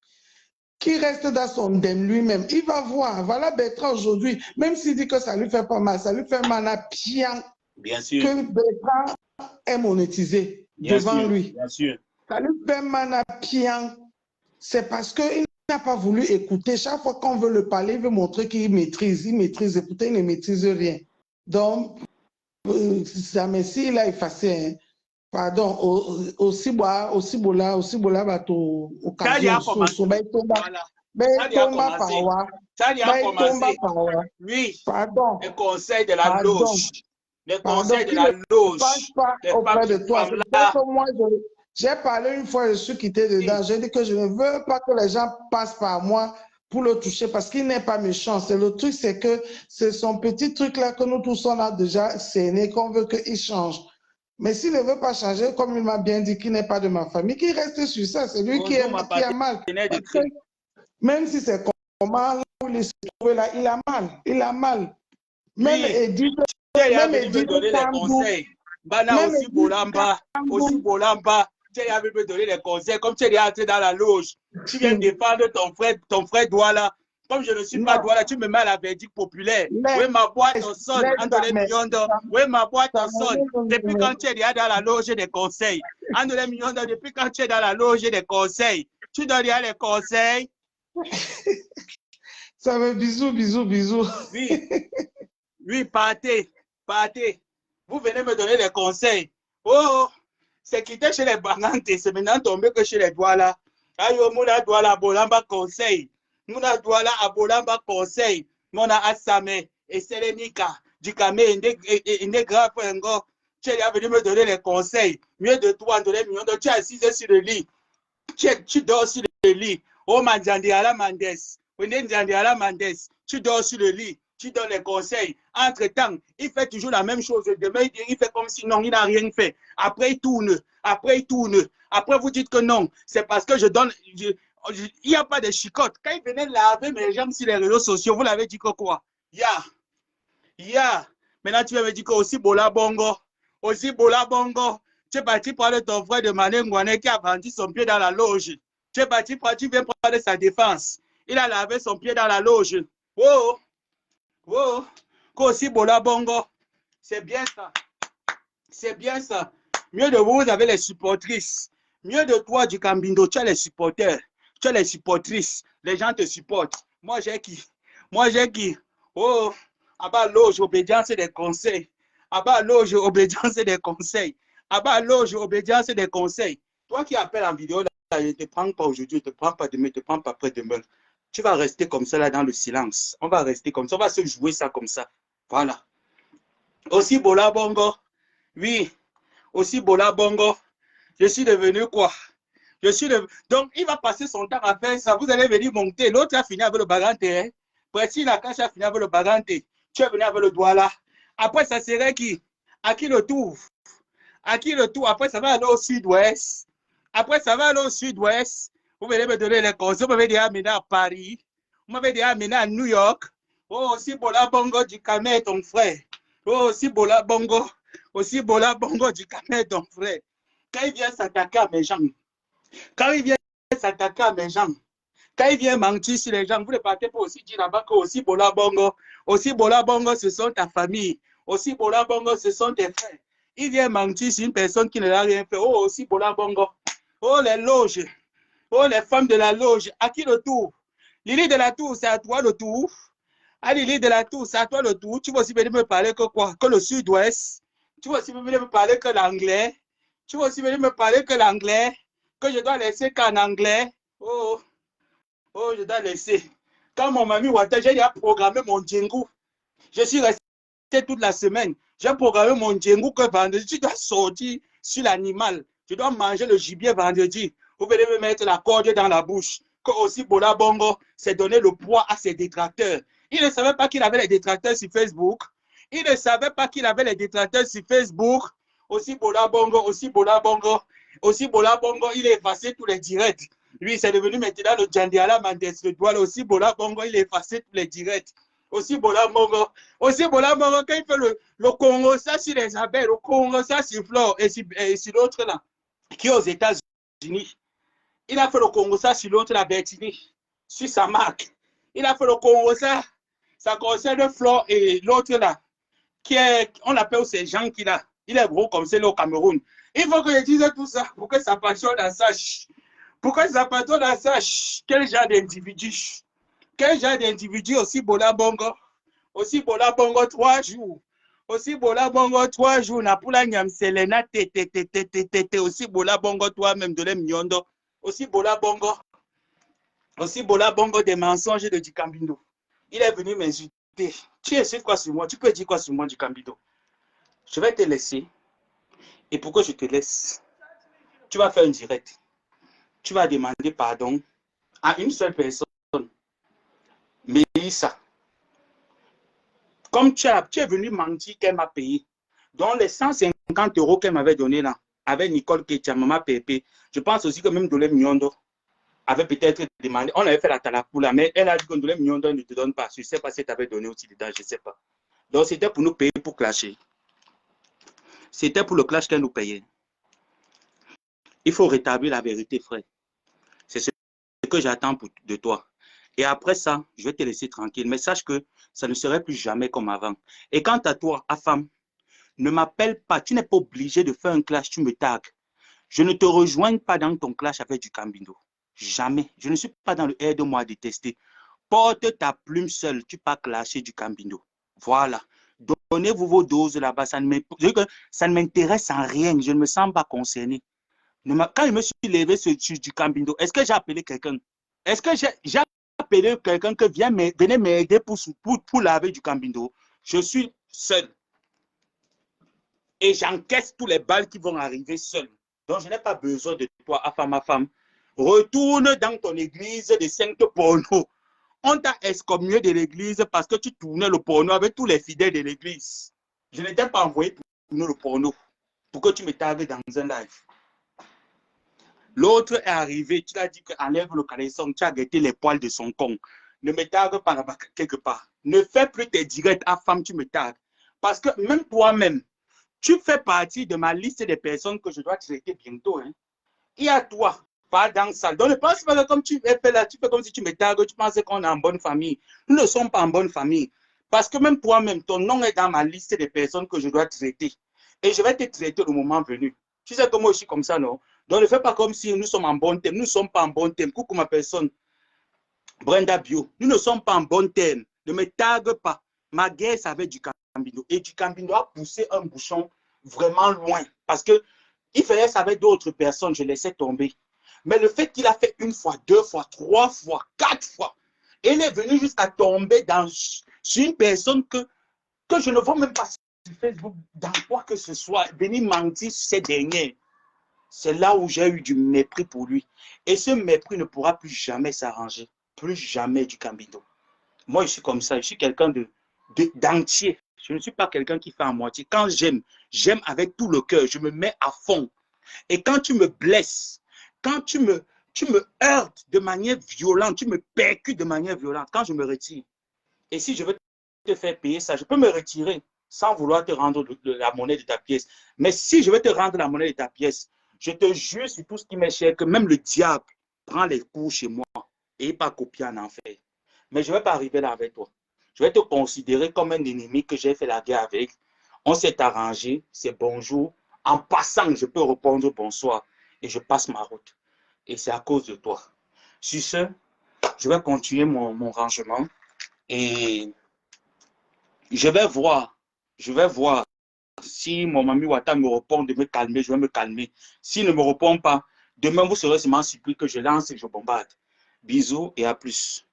qui reste dans son dème lui-même. Il va voir. Voilà Bertrand aujourd'hui. Même s'il dit que ça lui fait pas mal, ça lui fait mal à bien Bien sûr. que Bertrand est monétisé devant lui. Bien sûr. Ça lui fait mal à bien. C'est parce qu'il n'a pas voulu écouter. Chaque fois qu'on veut le parler, il veut montrer qu'il maîtrise. Il maîtrise. Et pourtant, il ne maîtrise rien. Donc, ça Messi, il a effacé. Hein. Pardon, aussi bola, bateau, occasion, oui, pardon. Les conseils de la loge. Les conseils de la loge. Les auprès de toi. Moi, j'ai parlé une fois, je suis quitté dedans. J'ai dit que je ne veux pas que les gens passent par moi pour le toucher parce qu'il n'est pas méchant. C'est le truc, c'est que c'est son petit truc là que nous tous on a déjà cerné, qu'on veut qu'il change. Mais s'il ne veut pas changer, comme il m'a bien dit qu'il n'est pas de ma famille, qu'il reste sur ça. C'est lui qui a mal. Même si c'est comment là où il se trouve là, il a mal. Il a mal. Même Edith, même Edith donner les conseils. Bana aussi Bolamba, tu es venu me donner les conseils. Comme tu es entré dans la loge, tu viens défendre ton frère Douala. Comme je ne suis pas Douala, tu me mets à la verdict populaire. Oui, ma boîte en sonne, entre les millions d'or. Oui, ma boîte en sonne. Depuis quand tu es dans la loge des conseils. Entre les millions d'or, depuis quand tu es dans la loge des conseils. Tu donnes les conseils. Ça veut bisous. Oui, partez. Vous venez me donner des conseils. Oh, c'est quitté chez les Bangantes, c'est maintenant tombé que chez les Douala. Ayo, mouna Douala, Bolamba conseil. Mouna Douala, Bolamba conseil. Mona Asame, et Sélénika, du Kamé, et grave, tu es venu me donner les conseils. Mieux de toi, donner millions de tu es assis sur le lit. Tu dors sur le lit. Oh, Mandiala Mandes. Tu dors sur le lit. Tu donnes les conseils. Entre-temps, il fait toujours la même chose. Demain, il fait comme si non, il n'a rien fait. Après, il tourne. Après, vous dites que non. C'est parce que je donne... il n'y a pas de chicotte. Quand il venait laver mes jambes sur les réseaux sociaux, vous l'avez dit que quoi? Maintenant, tu vas me dire que aussi Bola Bongo. Tu es parti prendre ton frère de Manengouane qui a vendu son pied dans la loge. Tu viens prendre sa défense. Il a lavé son pied dans la loge. Oh! Aussi Bola Bongo. C'est bien ça. Mieux de vous, vous avez les supportrices. Mieux de toi, du Cambindo, tu as les supporters. Tu as les supportrices. Les gens te supportent. Moi, j'ai qui? Oh! Abba loge, obédience des conseils. Abba loge, obédience des conseils. Toi qui appelles en vidéo, là, je ne te prends pas aujourd'hui, je ne te prends pas demain, je ne te prends pas après-demain. Tu vas rester comme ça là dans le silence. On va rester comme ça, on va se jouer ça comme ça. Voilà. Aussi Bola Bongo. Oui. Aussi Bola Bongo. Je suis devenu quoi? Donc, il va passer son temps à faire ça. Vous allez venir monter. L'autre a fini avec le bagante. Hein? Précis, la cache a fini avec le bagante. Tu es venu avec le doigt là. Après, ça serait qui? À qui le tour? Après, ça va aller au sud-ouest. Vous venez me donner les conseils. Vous m'avez déjà amené à Paris. Vous m'avez déjà amené à New York. Oh, aussi Bola Bongo du Kamé, ton frère. Oh, aussi Bola Bongo du Kamé, ton frère. Quand il vient s'attaquer à mes jambes, quand il vient mentir sur les gens, vous ne partez pas aussi dire là-bas que aussi Bola Bongo, ce sont ta famille. Aussi Bola Bongo, ce sont tes frères. Il vient mentir sur une personne qui ne l'a rien fait. Oh, aussi Bola Bongo. Oh, les loges. Oh, les femmes de la loge. À qui le tour? Lily de la Tour, c'est à toi le tour. Ah, Lily de la Tour, c'est à toi le tour. Tu vas aussi venir me parler que quoi? Que le sud-ouest. Tu vas aussi venir me parler que l'anglais. Que je dois laisser qu'en anglais. Oh, je dois laisser. Quand mon mamie Wata, j'ai déjà programmé mon djengou. Je suis resté toute la semaine. J'ai programmé mon djengou que vendredi, tu dois sortir sur l'animal. Tu dois manger le gibier vendredi. Vous venez me mettre la corde dans la bouche. Que aussi Bola Bongo s'est donné le poids à ses détracteurs. Il ne savait pas qu'il avait les détracteurs sur Facebook. Aussi Bola Bongo, il a effacé tous les directs. Lui, c'est devenu maintenant le Jandiala Mandes, le doigt. Aussi Bola Bongo, il a effacé tous les directs. Aussi Bola Bongo, quand il fait le Congo, ça sur les abeilles, le Congo, ça sur Flore, et sur l'autre là, qui est aux États-Unis. Il a fait le Congo, ça sur l'autre, la Bertini. sur sa marque. Il a fait le concert, ça concerne Flo et l'autre là, qui est, on l'appelle ces gens qu'il a. Il est gros comme c'est au Cameroun. Il faut que je dise tout ça pour que sa passion la sache. Pour que sa passion la sache. Quel genre d'individu? Quel genre d'individu aussi Bola Bongo? Aussi Bola Bongo 3 jours. Aussi Bola Bongo 3 jours. Napula Nyam Selena Tete. Aussi Bola Bongo toi-même de l'Emnyondo. Aussi Bola Bongo. Aussi Bola Bongo des mensonges de Dikambino. Il est venu m'insulter. Tu insultes quoi sur moi? Tu peux dire quoi sur moi, Dikambino? Je vais te laisser. Et pour que je te laisse, tu vas faire une direct. Tu vas demander pardon à une seule personne. Mélissa. Comme tu es venu mentir qu'elle m'a payé. Donc les 150 € qu'elle m'avait donné là, avec Nicole Ketia, maman Pépé, je pense aussi que même Dolé Miondo avait peut-être demandé. On avait fait la talapoula, mais elle a dit que Dolé Miondo ne te donne pas. Je ne sais pas si tu avais donné aussi dedans, je ne sais pas. Donc c'était pour nous payer pour clasher. C'était pour le clash qu'elle nous payait. Il faut rétablir la vérité, frère. C'est ce que j'attends de toi. Et après ça, je vais te laisser tranquille. Mais sache que ça ne serait plus jamais comme avant. Et quant à toi, Afam, ne m'appelle pas. Tu n'es pas obligé de faire un clash, tu me tagues. Je ne te rejoins pas dans ton clash avec du Cambindo. Jamais. Je ne suis pas dans le aide-moi à détester. Porte ta plume seule. Tu peux clasher du Cambindo. Voilà. Donnez-vous vos doses là-bas. Ça ne m'intéresse en rien. Je ne me sens pas concerné. Quand je me suis levé sur du Cambindo, est-ce que j'ai appelé quelqu'un? Est-ce que j'ai appelé quelqu'un qui venait m'aider pour laver du Cambindo? Je suis seul. Et j'encaisse tous les balles qui vont arriver seul. Donc, je n'ai pas besoin de toi, ma femme. Retourne dans ton église de Sainte Porno. On t'a excommunié de l'église parce que tu tournais le porno avec tous les fidèles de l'église. Je ne t'ai pas envoyé pour tourner le porno, pour que tu me tagues dans un live. L'autre est arrivé, tu l'as dit qu'enlève le caleçon, tu as guetté les poils de son con. Ne me tague pas là-bas quelque part. Ne fais plus tes directs à femme, tu me tagues. Parce que même toi-même, tu fais partie de ma liste des personnes que je dois traiter bientôt. Hein. Et à toi, pas dans ça. Donc ne pense pas que comme tu fais là, tu fais comme si tu me tagues, tu penses qu'on est en bonne famille. Nous ne sommes pas en bonne famille. Parce que même toi-même, ton nom est dans ma liste des personnes que je dois traiter. Et je vais te traiter le moment venu. Tu sais comment je suis comme ça, non? Donc ne fais pas comme si nous sommes en bon thème. Nous ne sommes pas en bon thème. Coucou ma personne, Brenda Bio. Nous ne sommes pas en bon thème. Ne me tague pas. Ma guerre, ça avait du Cambindo. Et du Cambindo a poussé un bouchon vraiment loin. Parce que il faisait ça avec d'autres personnes, je laissais tomber. Mais le fait qu'il a fait une fois, 2 fois, 3 fois, 4 fois, et il est venu jusqu'à tomber sur une personne que je ne vois même pas sur Facebook, dans quoi que ce soit, venir mentir sur ces derniers. C'est là où j'ai eu du mépris pour lui. Et ce mépris ne pourra plus jamais s'arranger. Plus jamais du Cambindo. Moi, je suis comme ça. Je suis quelqu'un d'entier. Je ne suis pas quelqu'un qui fait à moitié. Quand j'aime, j'aime avec tout le cœur. Je me mets à fond. Et quand tu me blesses, quand tu me heurtes de manière violente, tu me percutes de manière violente, quand je me retire, et si je veux te faire payer ça, je peux me retirer sans vouloir te rendre la monnaie de ta pièce. Mais si je veux te rendre la monnaie de ta pièce, je te jure sur tout ce qui m'est cher que même le diable prend les coups chez moi et pas copier en enfer. Mais je ne vais pas arriver là avec toi. Je vais te considérer comme un ennemi que j'ai fait la guerre avec. On s'est arrangé, c'est bonjour. En passant, je peux répondre bonsoir et je passe ma route. Et c'est à cause de toi. Sur ce, je vais continuer mon rangement et je vais voir si mon ami Wata me répond de me calmer, je vais me calmer. S'il ne me répond pas, demain vous serez sûrement surpris que je lance et je bombarde. Bisous et à plus.